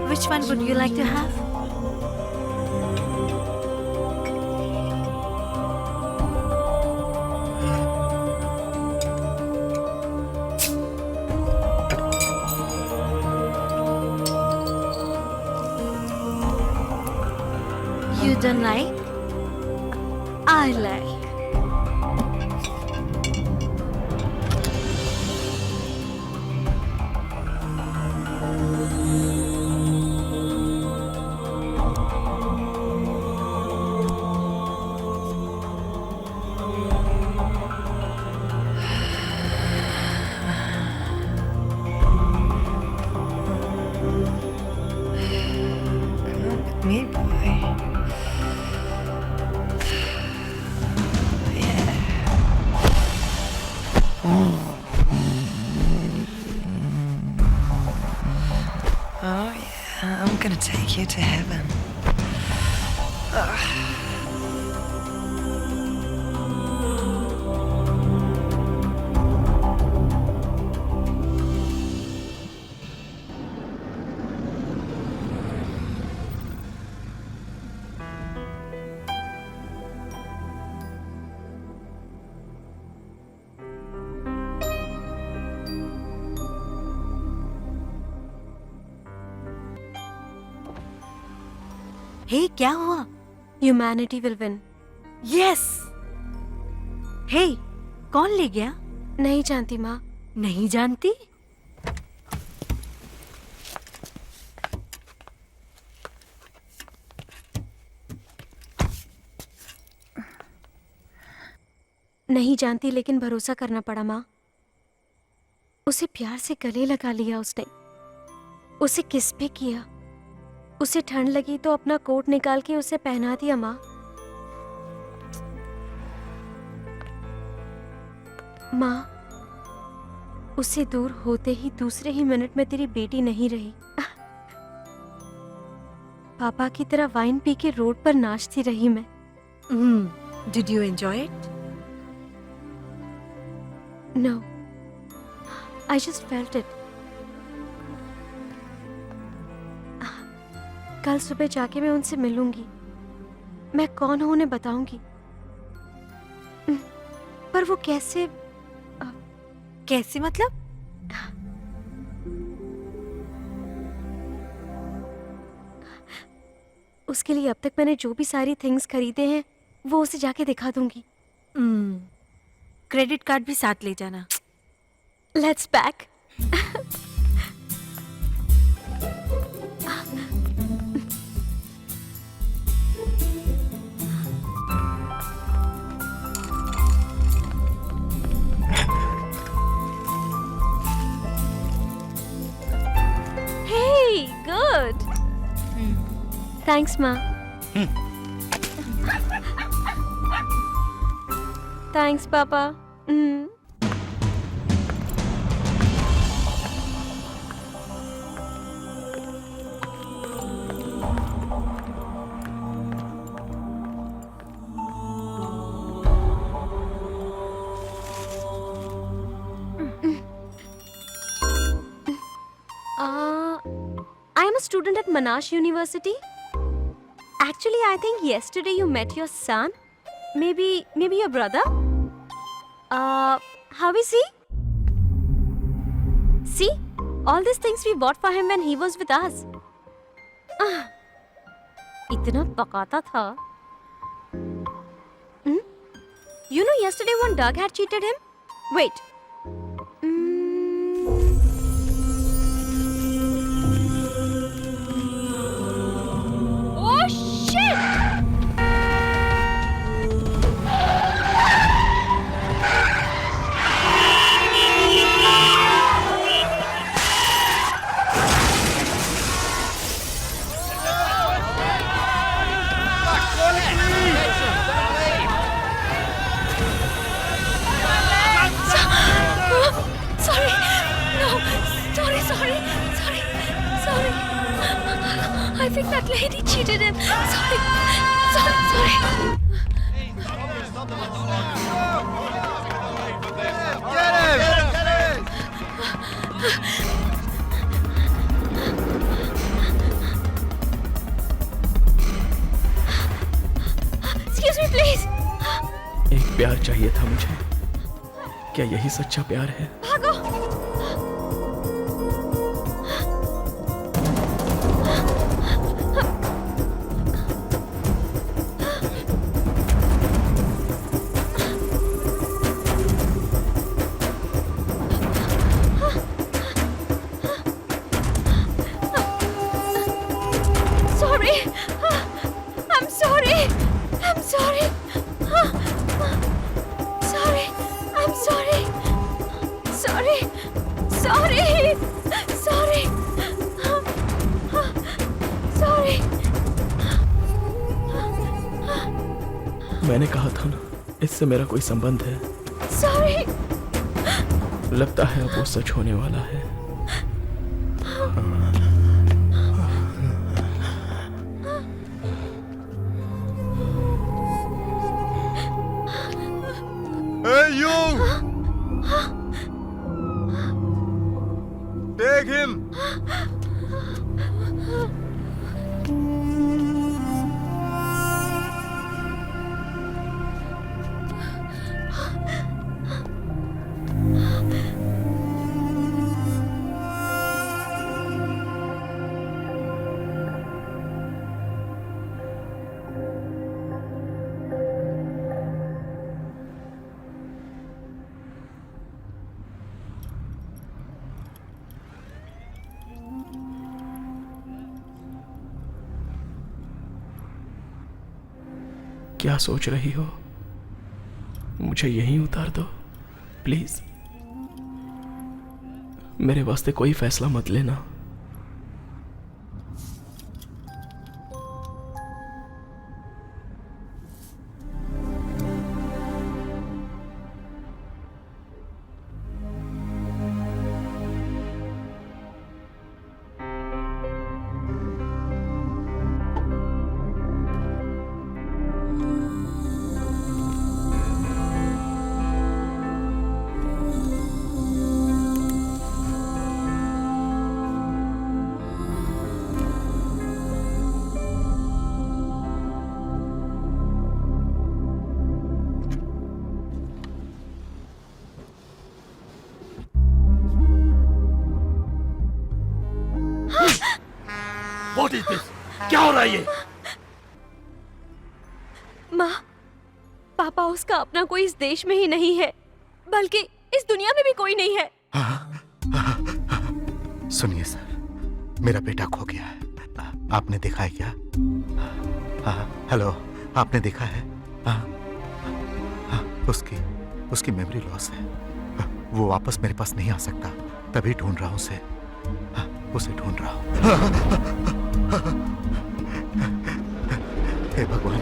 Which one would you like to have? You don't like? I like. Me, boy. Oh, yeah, I'm gonna take you to heaven. हे क्या हुआ? Humanity will win. Yes. हे कौन ले गया? नहीं जानती माँ। नहीं जानती? नहीं जानती, लेकिन भरोसा करना पड़ा माँ। उसे प्यार से गले लगा लिया उसने, उसे किस भी किया। उसे ठंड लगी तो अपना कोट निकाल के उसे पहना दिया माँ। माँ, उससे दूर होते ही दूसरे ही मिनट में तेरी बेटी नहीं रही। पापा की तरह वाइन पी के रोड पर नाचती रही मैं। Did you enjoy it? No, I just felt it. कल सुबह जाके मैं उनसे मिलूंगी। मैं कौन हूं उन्हें बताऊंगी। पर वो कैसे कैसे मतलब? उसके लिए अब तक मैंने जो भी सारी थिंग्स खरीदे हैं वो उसे जाके दिखा दूंगी। क्रेडिट कार्ड भी साथ ले जाना। Let's pack. Hey, good. Thanks माँ। थैंक्स पापा. I am a student at Monash University. Actually, I think yesterday you met your son. Maybe your brother. How is he? See, all these things we bought for him when he was with us. इतना पकाता था. You know, yesterday one dog had cheated him. Wait. Oh shit! Sorry. No. Sorry. I think that lady cheated him. Sorry. Excuse me, please. एक प्यार चाहिए था मुझे. क्या यही सच्चा प्यार है? भागो. मैंने कहा था ना, इससे मेरा कोई संबंध है. Sorry. लगता है अब वो सच होने वाला है. Hey, you! Take him! क्या सोच रही हो? मुझे यहीं उतार दो प्लीज. मेरे वास्ते कोई फैसला मत लेना. What is this? क्या हो रहा है ये? माँ, पापा उसका अपना कोई इस देश में ही नहीं है, बल्कि इस दुनिया में भी कोई नहीं है. सुनिए सर, मेरा बेटा खो गया है. आपने देखा है क्या? हेलो, आपने देखा है? उसकी मेमोरी लॉस है. वो वापस मेरे पास नहीं आ सकता, तभी ढूंढ रहा हूँ उसे ढूंढ रहा हूँ. हे भगवान.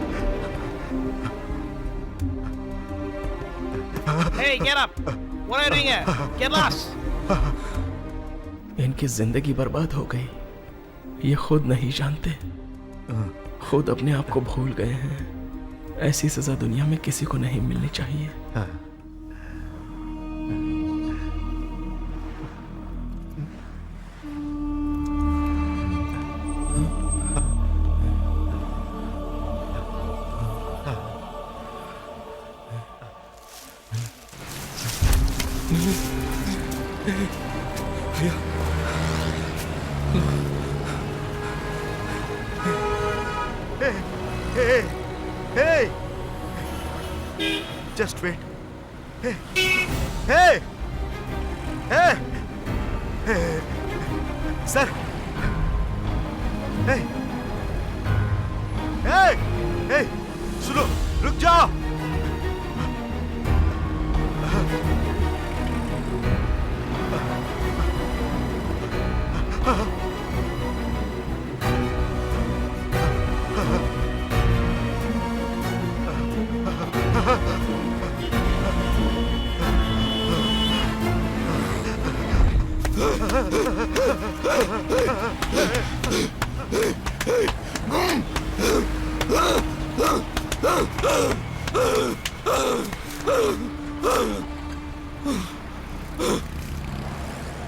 Hey, get up! What are you doing here? Get lost! इनकी जिंदगी बर्बाद हो गई, ये खुद नहीं जानते, खुद अपने आप को भूल गए हैं। ऐसी सजा दुनिया में किसी को नहीं मिलनी चाहिए। Hey! Just wait. Hey! Hey! Hey! Hey! Sir! Hey! Hey! Hey! सुनो, रुक जाओ!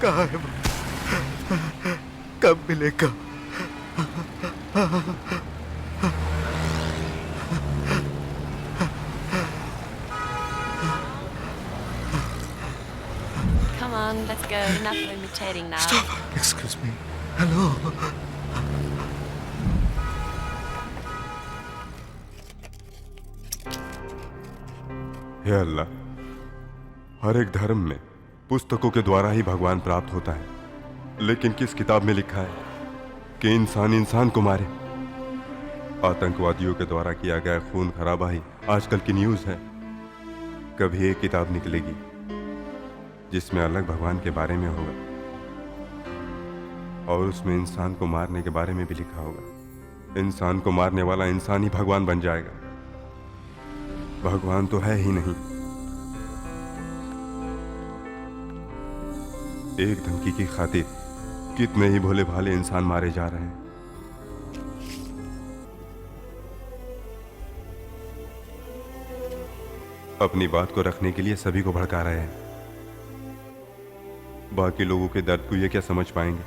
कहाँ है वो? कब मिलेगा? Come on, let's go. Enough imitating now. Stop! Excuse me. Hello? हे अल्लाह, हर एक धर्म में पुस्तकों के द्वारा ही भगवान प्राप्त होता है, लेकिन किस किताब में लिखा है कि इंसान इंसान को मारे? आतंकवादियों के द्वारा किया गया खून खराबा ही आजकल की न्यूज़ है। कभी एक किताब निकलेगी जिसमें अलग भगवान के बारे में होगा और उसमें इंसान को मारने के बारे में भी लिखा होगा। इंसान को मारने वाला इंसान ही भगवान बन जाएगा। भगवान तो है ही नहीं। एक धमकी की खातिर कितने ही भोले भाले इंसान मारे जा रहे हैं। अपनी बात को रखने के लिए सभी को भड़का रहे हैं। बाकी लोगों के दर्द को ये क्या समझ पाएंगे?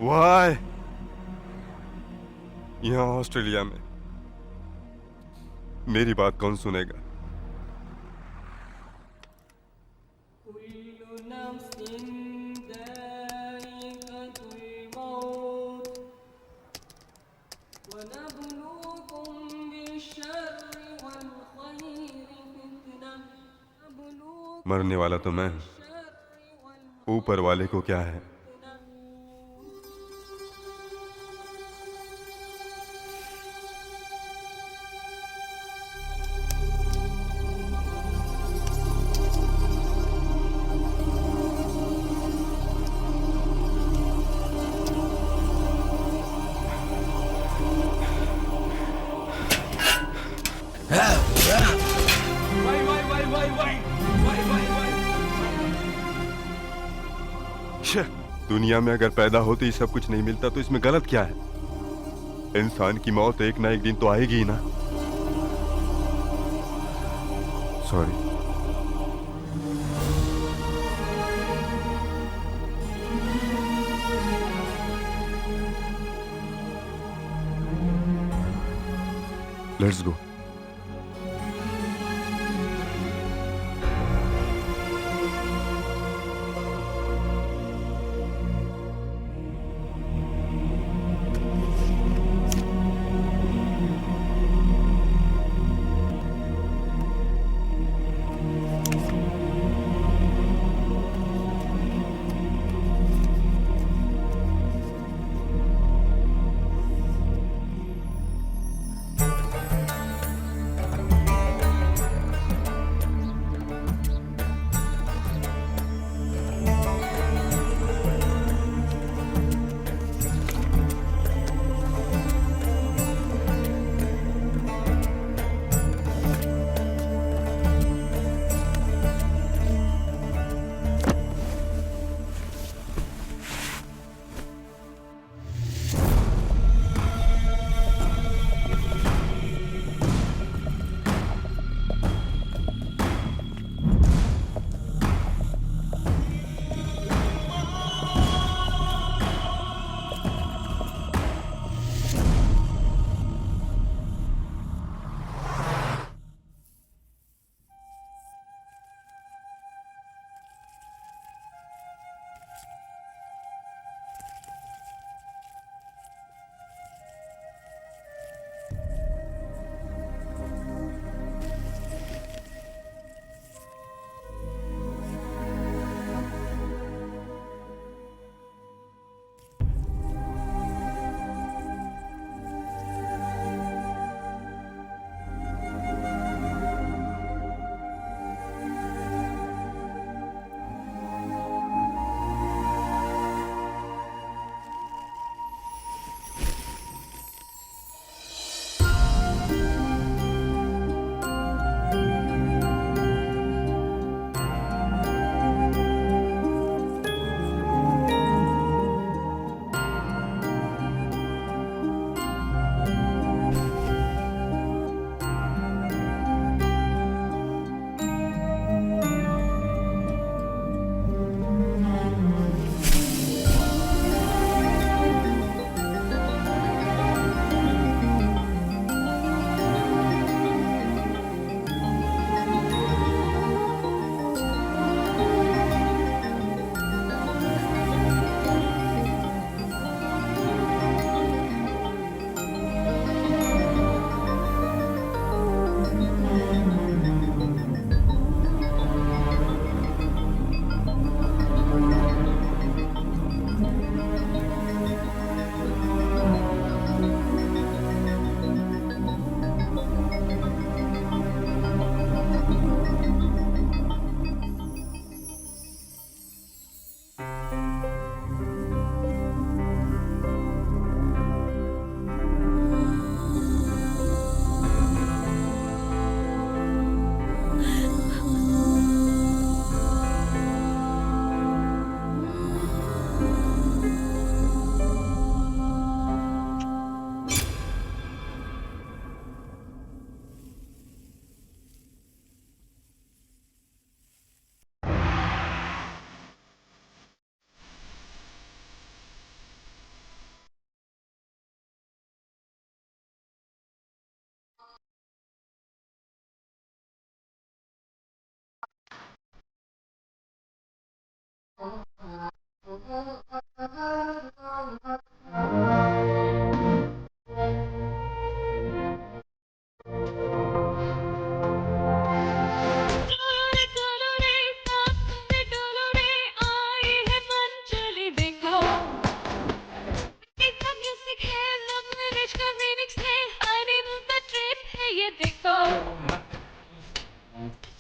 Why? यहाँ ऑस्ट्रेलिया में मेरी बात कौन सुनेगा? मरने वाला तो मैं हूं, ऊपर वाले को क्या है? दुनिया में अगर पैदा होते ही सब कुछ नहीं मिलता तो इसमें गलत क्या है? इंसान की मौत एक ना एक दिन तो आएगी ही ना। सॉरी। Let's go.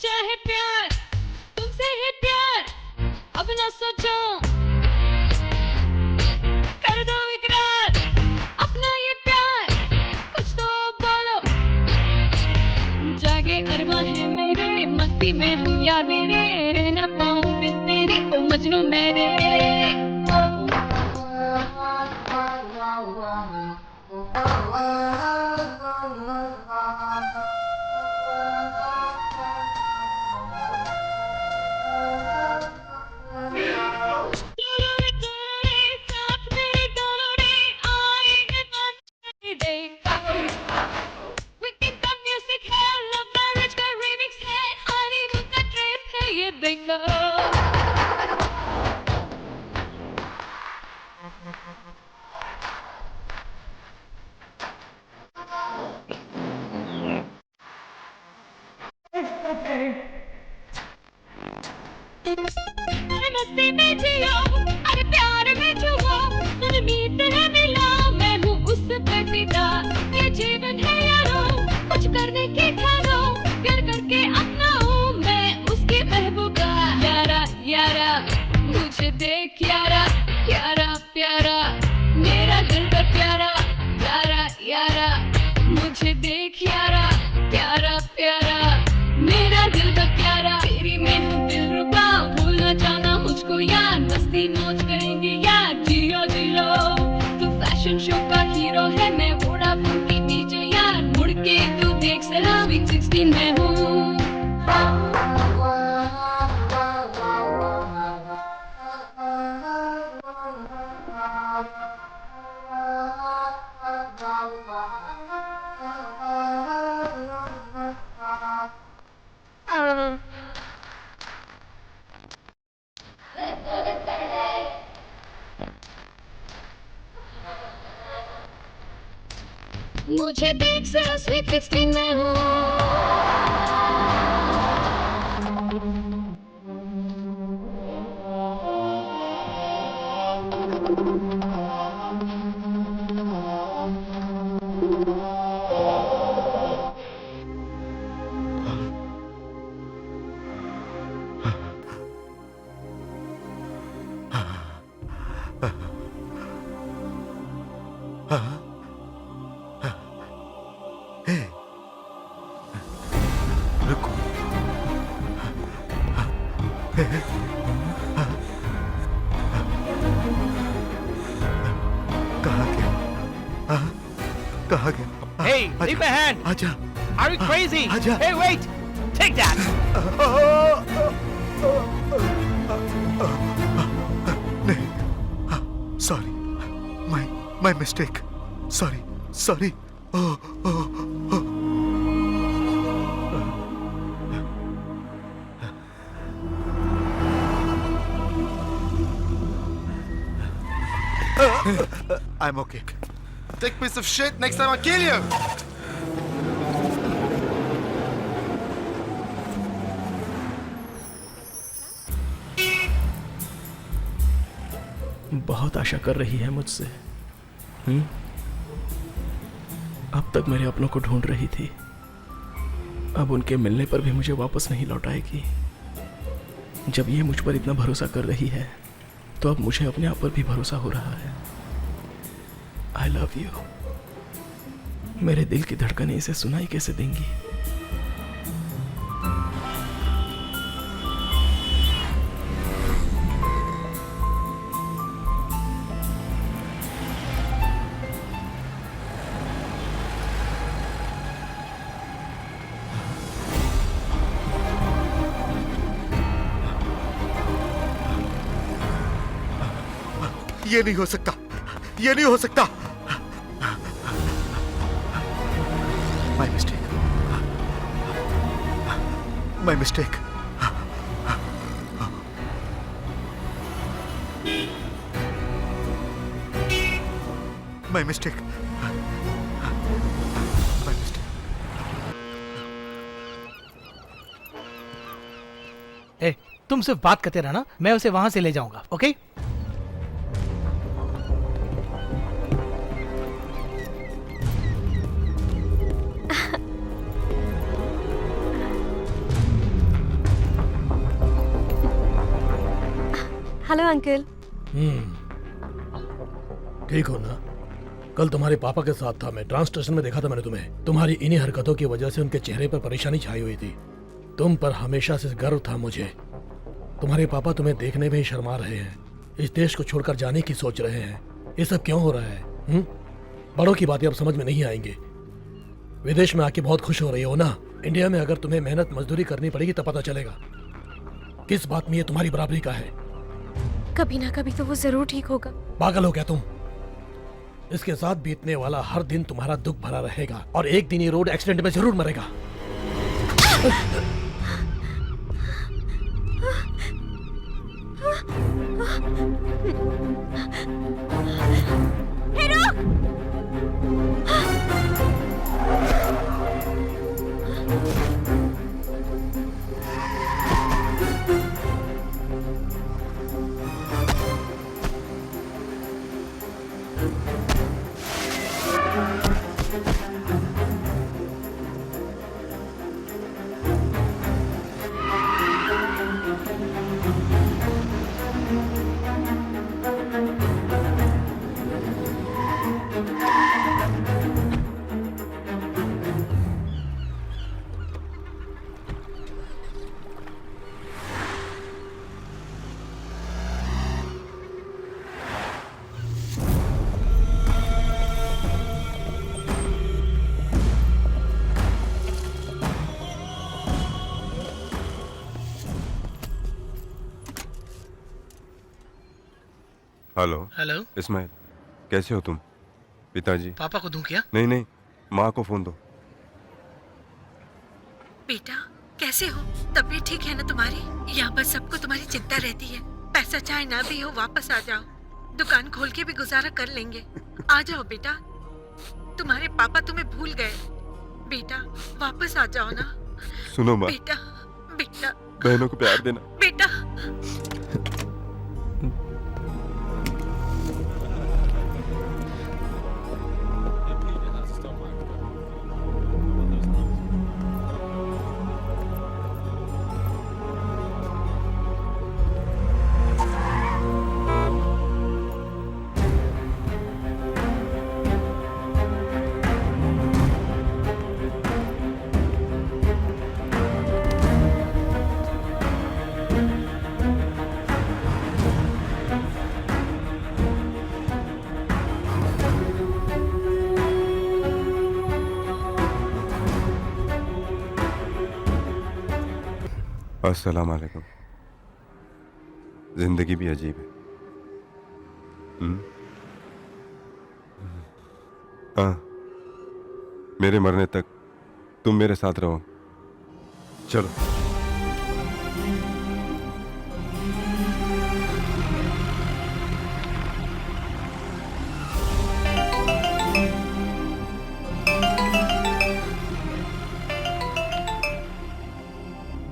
चाहे प्यार तुमसे है प्यार अब ना सोचो कर दो इकरार अपना ये प्यार कुछ तो बोलो जागे अरमां है मेरे मस्ती में हूँ यार मेरे रह ना पाऊँ बिन तेरे ओ मजनू मेरे We can मस्ती में जियो और प्यार में छुओ उम्मीद है मिला मैं हूँ उस पे फिदा ये जीवन है यारो कुछ करने की ठानो प्यार करके अपनाओ मैं उसकी महबूबा यारा यारा मुझे देख यारा प्यारा प्यारा मेरा दिल का प्यारा यारा यारा मुझे देख यारा प्यारा प्यारा मेरा दिल का प्यारा तेरी मैं हूँ दिलरुबा भूलना जाना मुझको यार मस्ती मौज करेंगे यार जियो जिलो तू फैशन शो का हीरो है मैं वोडाफोन की डीजे यार मुड़ के तू देख सला स्वीट 16 मैं हूँ मुझे देख सला स्वीट 16 मैं हूँ रुको। कहाँ गया? कहाँ गया? Hey, leave my hand! आजा। Are you crazy? आजा। Hey, wait! Take that! नहीं, sorry, my mistake. Sorry. Oh. I'm okay. Dick piece of shit, next time I'll kill you! बहुत आशा कर रही है मुझसे। अब तक मेरे अपनों को ढूंढ रही थी, अब उनके मिलने पर भी मुझे वापस नहीं लौटाएगी। जब ये मुझ पर इतना भरोसा कर रही है तो अब मुझे अपने आप पर भी भरोसा हो रहा है। I love you. मेरे दिल की धड़कनें इसे सुनाई कैसे देंगी? ये नहीं हो सकता, ये नहीं हो सकता। My mistake. My mistake. My mistake. My mistake. ए, तुम सिर्फ बात करते रहना, मैं उसे वहां से ले जाऊंगा, ओके? Hello uncle. ठीक हो ना? कल तुम्हारे पापा के साथ था मैं, ट्रांस स्टेशन में देखा था मैंने तुम्हें। तुम्हारी इन्हीं हरकतों की वजह से उनके चेहरे पर परेशानी छाई हुई थी। तुम पर हमेशा से गर्व था मुझे। तुम्हारे पापा तुम्हें देखने में ही शर्मा रहे हैं, इस देश को छोड़कर जाने की सोच रहे हैं। ये सब क्यों हो रहा है? बड़ों की बातें अब समझ में नहीं आएंगे। विदेश में आके बहुत खुश हो रही हो ना? इंडिया में अगर तुम्हें मेहनत मजदूरी करनी पड़ेगी तब पता चलेगा किस बात में ये तुम्हारी बराबरी का है। कभी ना कभी तो वो जरूर ठीक होगा। पागल हो क्या तुम? इसके साथ बीतने वाला हर दिन तुम्हारा दुख भरा रहेगा और एक दिन ये रोड एक्सीडेंट में जरूर मरेगा। हेलो हेलो इस्माइल, कैसे हो तुम? पिताजी? पापा को दूं क्या? नहीं नहीं, माँ को फोन दो। बेटा कैसे हो? तबीयत ठीक है ना तुम्हारी? यहाँ पर सबको तुम्हारी चिंता रहती है। पैसा चाहे ना भी हो वापस आ जाओ, दुकान खोल के भी गुजारा कर लेंगे। आ जाओ बेटा, तुम्हारे पापा तुम्हें भूल गए। बेटा वापस आ जाओ ना। सुनो माँ, बेटा बेटा बहनों को प्यार देना। बेटा। अस्सलाम वालेकुम। जिंदगी भी अजीब है। हाँ, मेरे मरने तक तुम मेरे साथ रहो। चलो।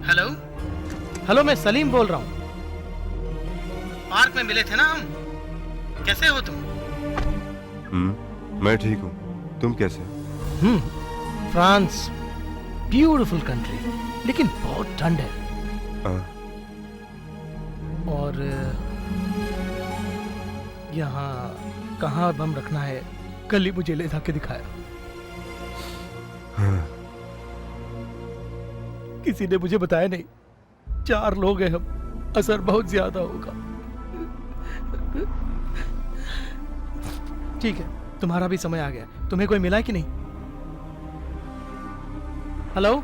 हेलो हेलो, मैं सलीम बोल रहा हूँ। पार्क में मिले थे ना हम। कैसे हो तुम? मैं ठीक हूँ, तुम कैसे? फ्रांस ब्यूटीफुल कंट्री, लेकिन बहुत ठंड है। और यहाँ कहाँ बम रखना है, कल ही मुझे ले जाके दिखाया। किसी ने मुझे बताया नहीं। 4 लोग हैं हम, असर बहुत ज्यादा होगा। ठीक है, तुम्हारा भी समय आ गया। तुम्हें कोई मिला है कि नहीं? हेलो,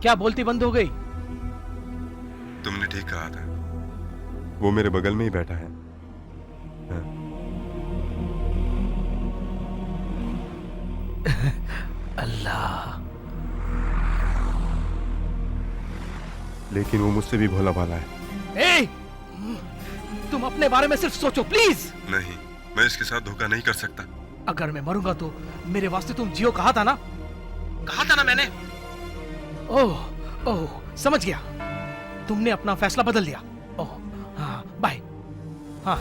क्या बोलती बंद हो गई? तुमने ठीक कहा था, वो मेरे बगल में ही बैठा है। अल्लाह, लेकिन वो मुझसे भी भोला भाला है। ए, तुम अपने बारे में सिर्फ सोचो प्लीज। नहीं, मैं इसके साथ धोखा नहीं कर सकता। अगर मैं मरूंगा तो मेरे वास्ते तुम जियो, कहा था ना? कहा था ना मैंने। ओह ओह, समझ गया, तुमने अपना फैसला बदल दिया। ओह हाँ, बाय। हाँ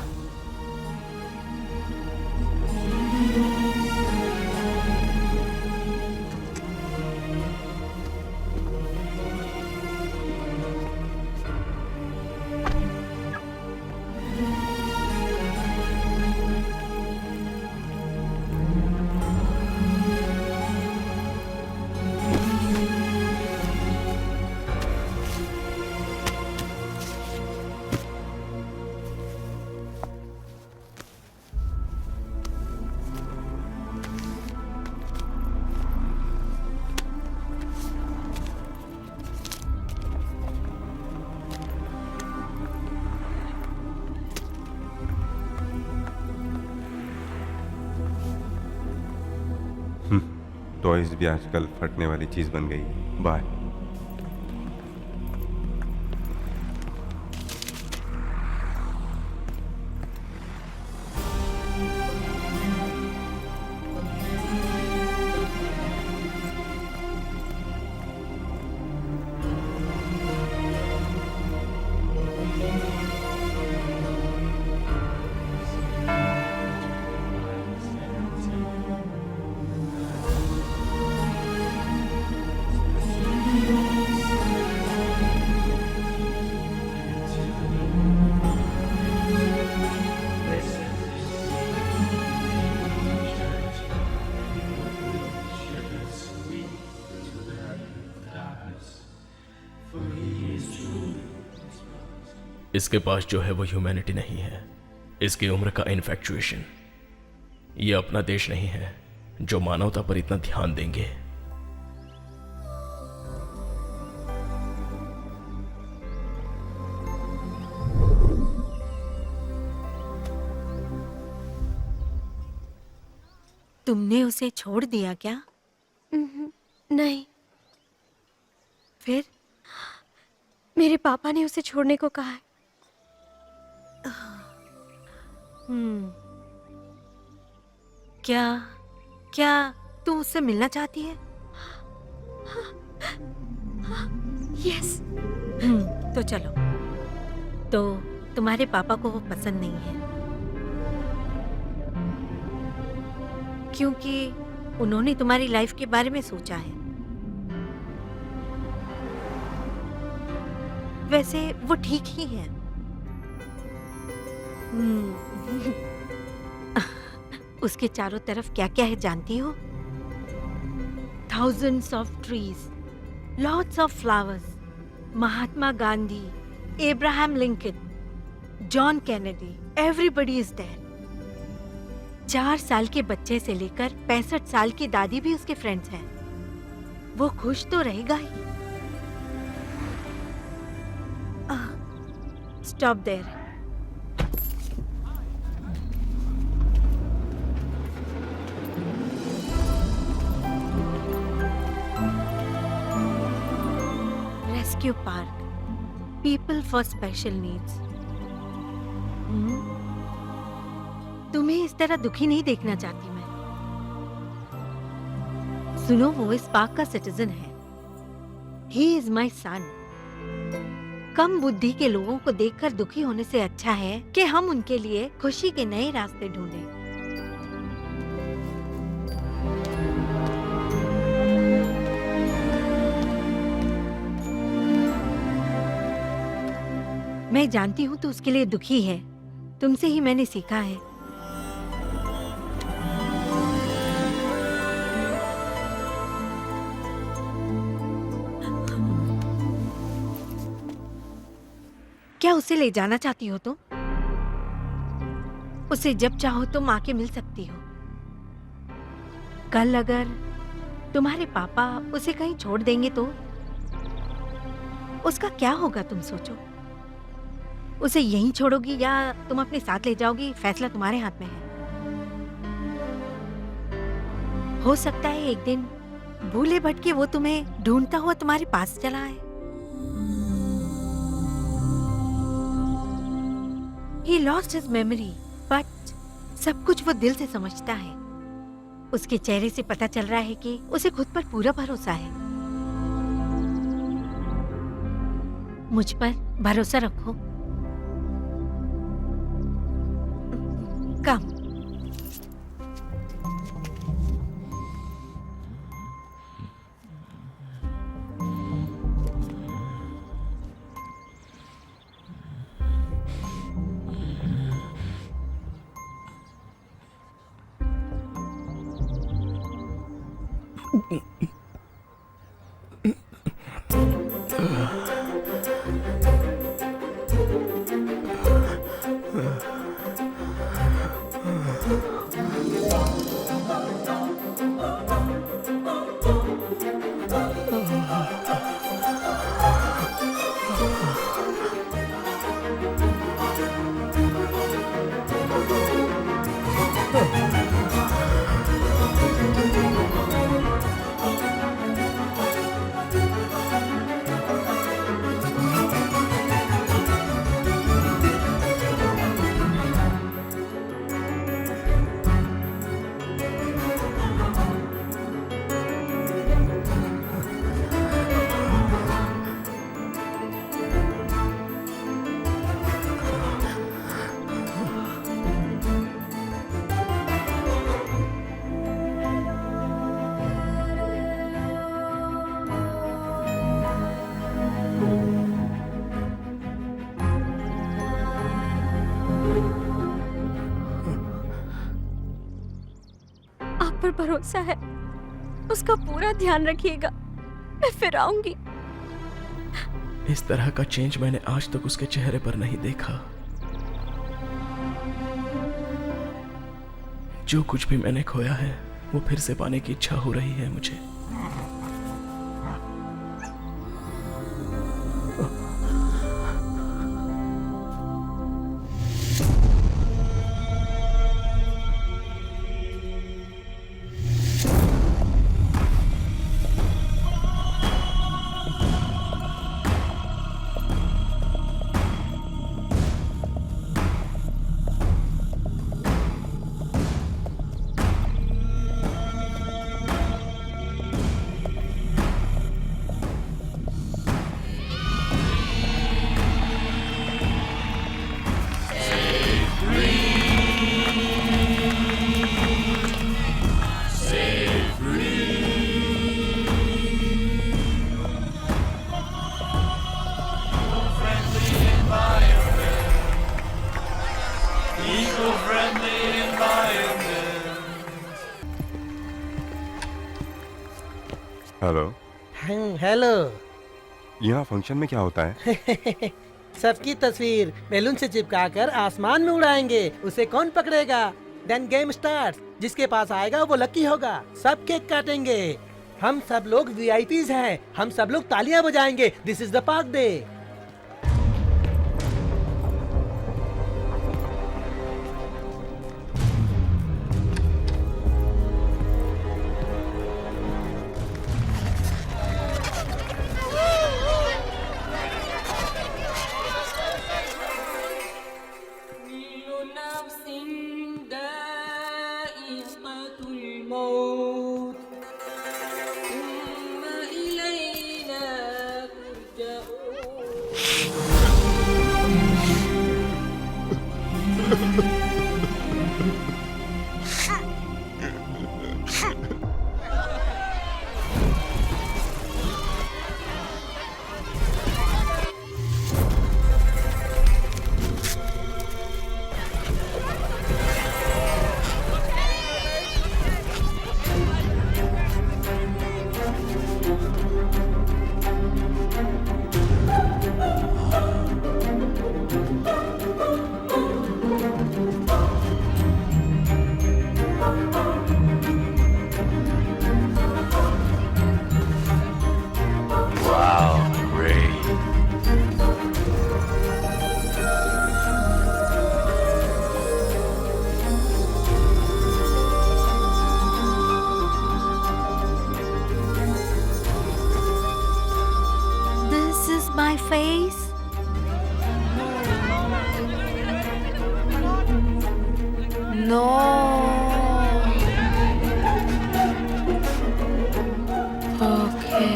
टॉयज भी आजकल फटने वाली चीज बन गई है। बाय। इसके पास जो है वो ह्यूमैनिटी नहीं है, इसकी उम्र का इन्फेक्चुएशन। ये अपना देश नहीं है जो मानवता पर इतना ध्यान देंगे। तुमने उसे छोड़ दिया क्या? नहीं, फिर? मेरे पापा ने उसे छोड़ने को कहा है। क्या क्या तू उससे मिलना चाहती है? यस। तो चलो। तो तुम्हारे पापा को वो पसंद नहीं है क्योंकि उन्होंने तुम्हारी लाइफ के बारे में सोचा है। वैसे वो ठीक ही है। उसके चारों तरफ क्या क्या है जानती हो? Thousands of trees, lots of flowers, Mahatma Gandhi, Abraham Lincoln, John Kennedy, everybody is there. 4 साल के बच्चे से लेकर 65 साल की दादी भी उसके फ्रेंड्स हैं। वो खुश तो रहेगा ही। Stop there. Rescue park, people for special needs. तुम्हें इस तरह दुखी नहीं देखना चाहती मैं। सुनो, वो इस पार्क का सिटीजन है। ही इज माई सन। कम बुद्धि के लोगों को देखकर दुखी होने से अच्छा है कि हम उनके लिए खुशी के नए रास्ते ढूंढें। मैं जानती हूँ तू उसके लिए दुखी है। तुमसे ही मैंने सीखा है। क्या उसे ले जाना चाहती हो तुम? उसे जब चाहो तुम आके मिल सकती हो। कल अगर तुम्हारे पापा उसे कहीं छोड़ देंगे तो उसका क्या होगा तुम सोचो। उसे यहीं छोड़ोगी या तुम अपने साथ ले जाओगी, फैसला तुम्हारे हाथ में है। हो सकता है एक दिन भूले भटके वो तुम्हें ढूंढता हुआ तुम्हारे पास चला आए। He lost his memory, but सब कुछ वो दिल से समझता है। उसके चेहरे से पता चल रहा है कि उसे खुद पर पूरा भरोसा है। मुझ पर भरोसा रखो। कम। पर भरोसा है, उसका पूरा ध्यान रखिएगा। मैं फिर आऊंगी। इस तरह का चेंज मैंने आज तक उसके चेहरे पर नहीं देखा। जो कुछ भी मैंने खोया है वो फिर से पाने की इच्छा हो रही है मुझे। हेलो। हेलो। यहाँ फंक्शन में क्या होता है? सबकी तस्वीर बैलून से चिपकाकर आसमान में उड़ाएंगे, उसे कौन पकड़ेगा? देन गेम स्टार्ट, जिसके पास आएगा वो लकी होगा। सब केक काटेंगे। हम सब लोग वीआईपीज हैं, हम सब लोग तालियां बजाएंगे। This is the park day. My face. No. Okay.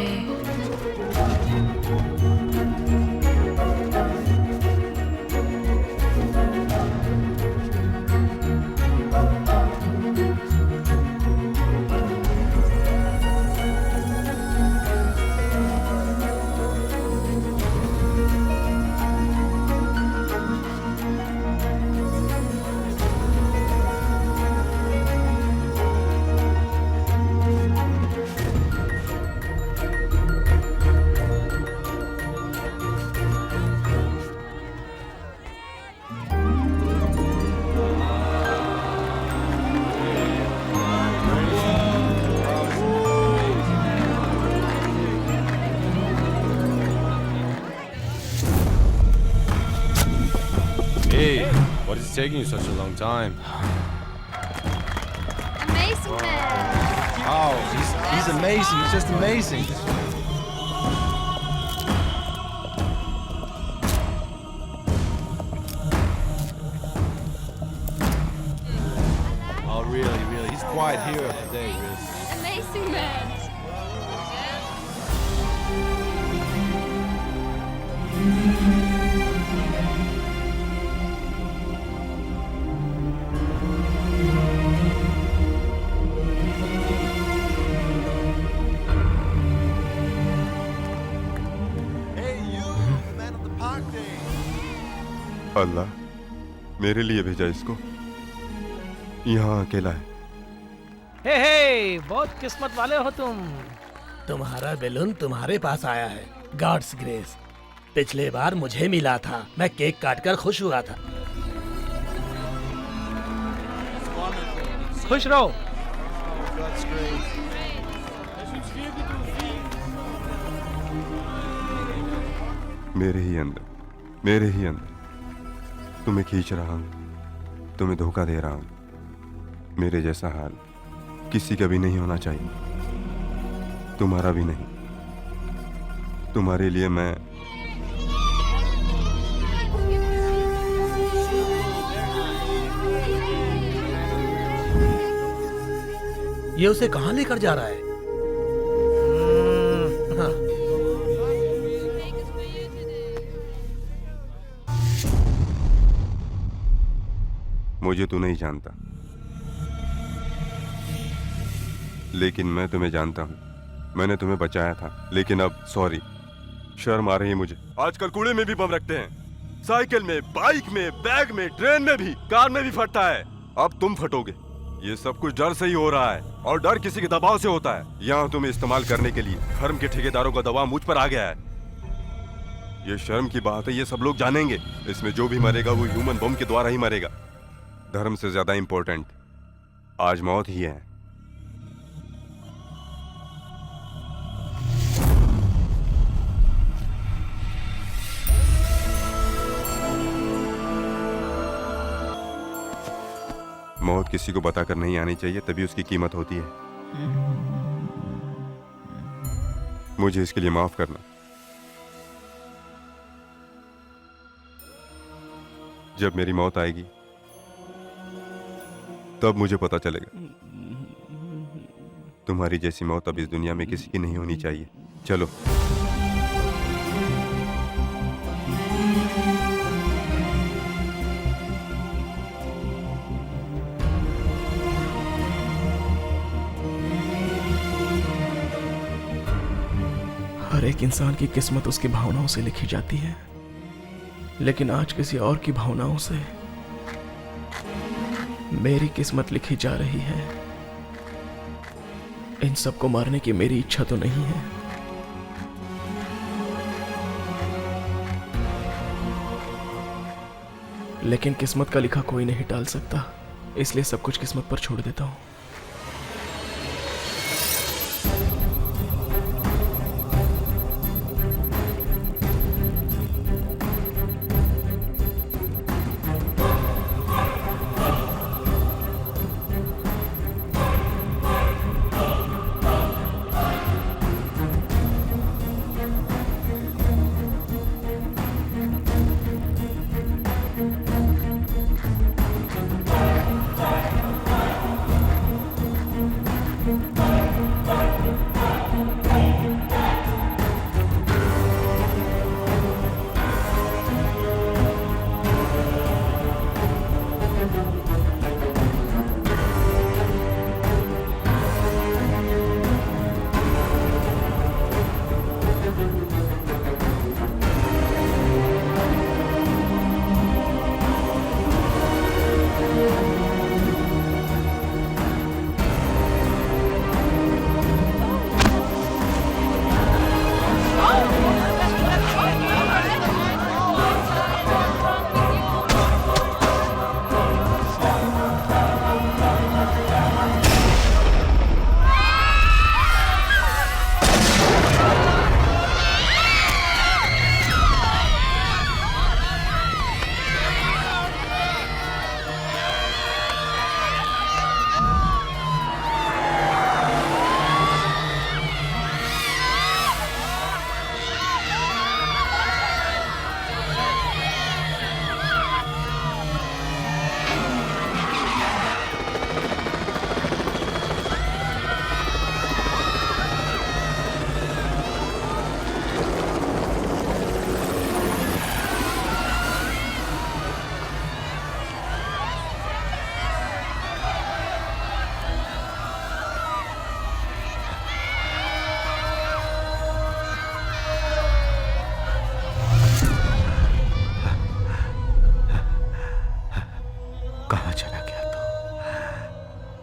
Hey, what is taking you such a long time? Amazing man. Oh, he's amazing. He's just amazing. Oh, really. He's quiet hero of the day, really. Amazing man. अल्लाह मेरे लिए भेजा इसको, यहाँ अकेला है। हे हे, बहुत किस्मत वाले हो तुम। तुम्हारा बैलून तुम्हारे पास आया है। God's grace. पिछले बार मुझे मिला था, मैं केक काटकर खुश हुआ था। खुश रहो। मेरे ही अंदर तुम्हें खींच रहा हूं, तुम्हें धोखा दे रहा हूं। मेरे जैसा हाल किसी का भी नहीं होना चाहिए, तुम्हारा भी नहीं। तुम्हारे लिए मैं ये उसे कहां लेकर जा रहा है? हाँ। मुझे तू नहीं जानता, लेकिन मैं तुम्हें जानता हूं। मैंने तुम्हें बचाया था, लेकिन अब सॉरी, शर्म आ रही है मुझे। आजकल कूड़े में भी बम रखते हैं, साइकिल में, बाइक में, बैग में, ट्रेन में भी, कार में भी फटता है। अब तुम फटोगे, ये सब कुछ डर से ही हो रहा है, और डर किसी के दबाव से होता है। यहाँ तुम्हें इस्तेमाल करने के लिए धर्म के ठेकेदारों का दबाव मुझ पर आ गया है। ये शर्म की बात है, ये सब लोग जानेंगे। इसमें जो भी मरेगा वो ह्यूमन बम के द्वारा ही मरेगा। धर्म से ज्यादा इंपॉर्टेंट आज मौत ही है। मौत किसी को बताकर नहीं आनी चाहिए, तभी उसकी कीमत होती है। मुझे इसके लिए माफ करना। जब मेरी मौत आएगी तब मुझे पता चलेगा। तुम्हारी जैसी मौत अब इस दुनिया में किसी की नहीं होनी चाहिए। चलो। हर एक इंसान की किस्मत उसकी भावनाओं से लिखी जाती है, लेकिन आज किसी और की भावनाओं से मेरी किस्मत लिखी जा रही है। इन सबको मारने की मेरी इच्छा तो नहीं है, लेकिन किस्मत का लिखा कोई नहीं टाल सकता, इसलिए सब कुछ किस्मत पर छोड़ देता हूं।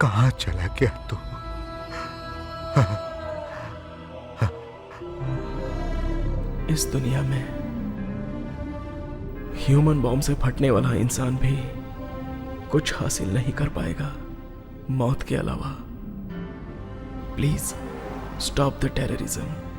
कहाँ चला गया तू? इस दुनिया में ह्यूमन बॉम्ब से फटने वाला इंसान भी कुछ हासिल नहीं कर पाएगा मौत के अलावा। Please stop the terrorism.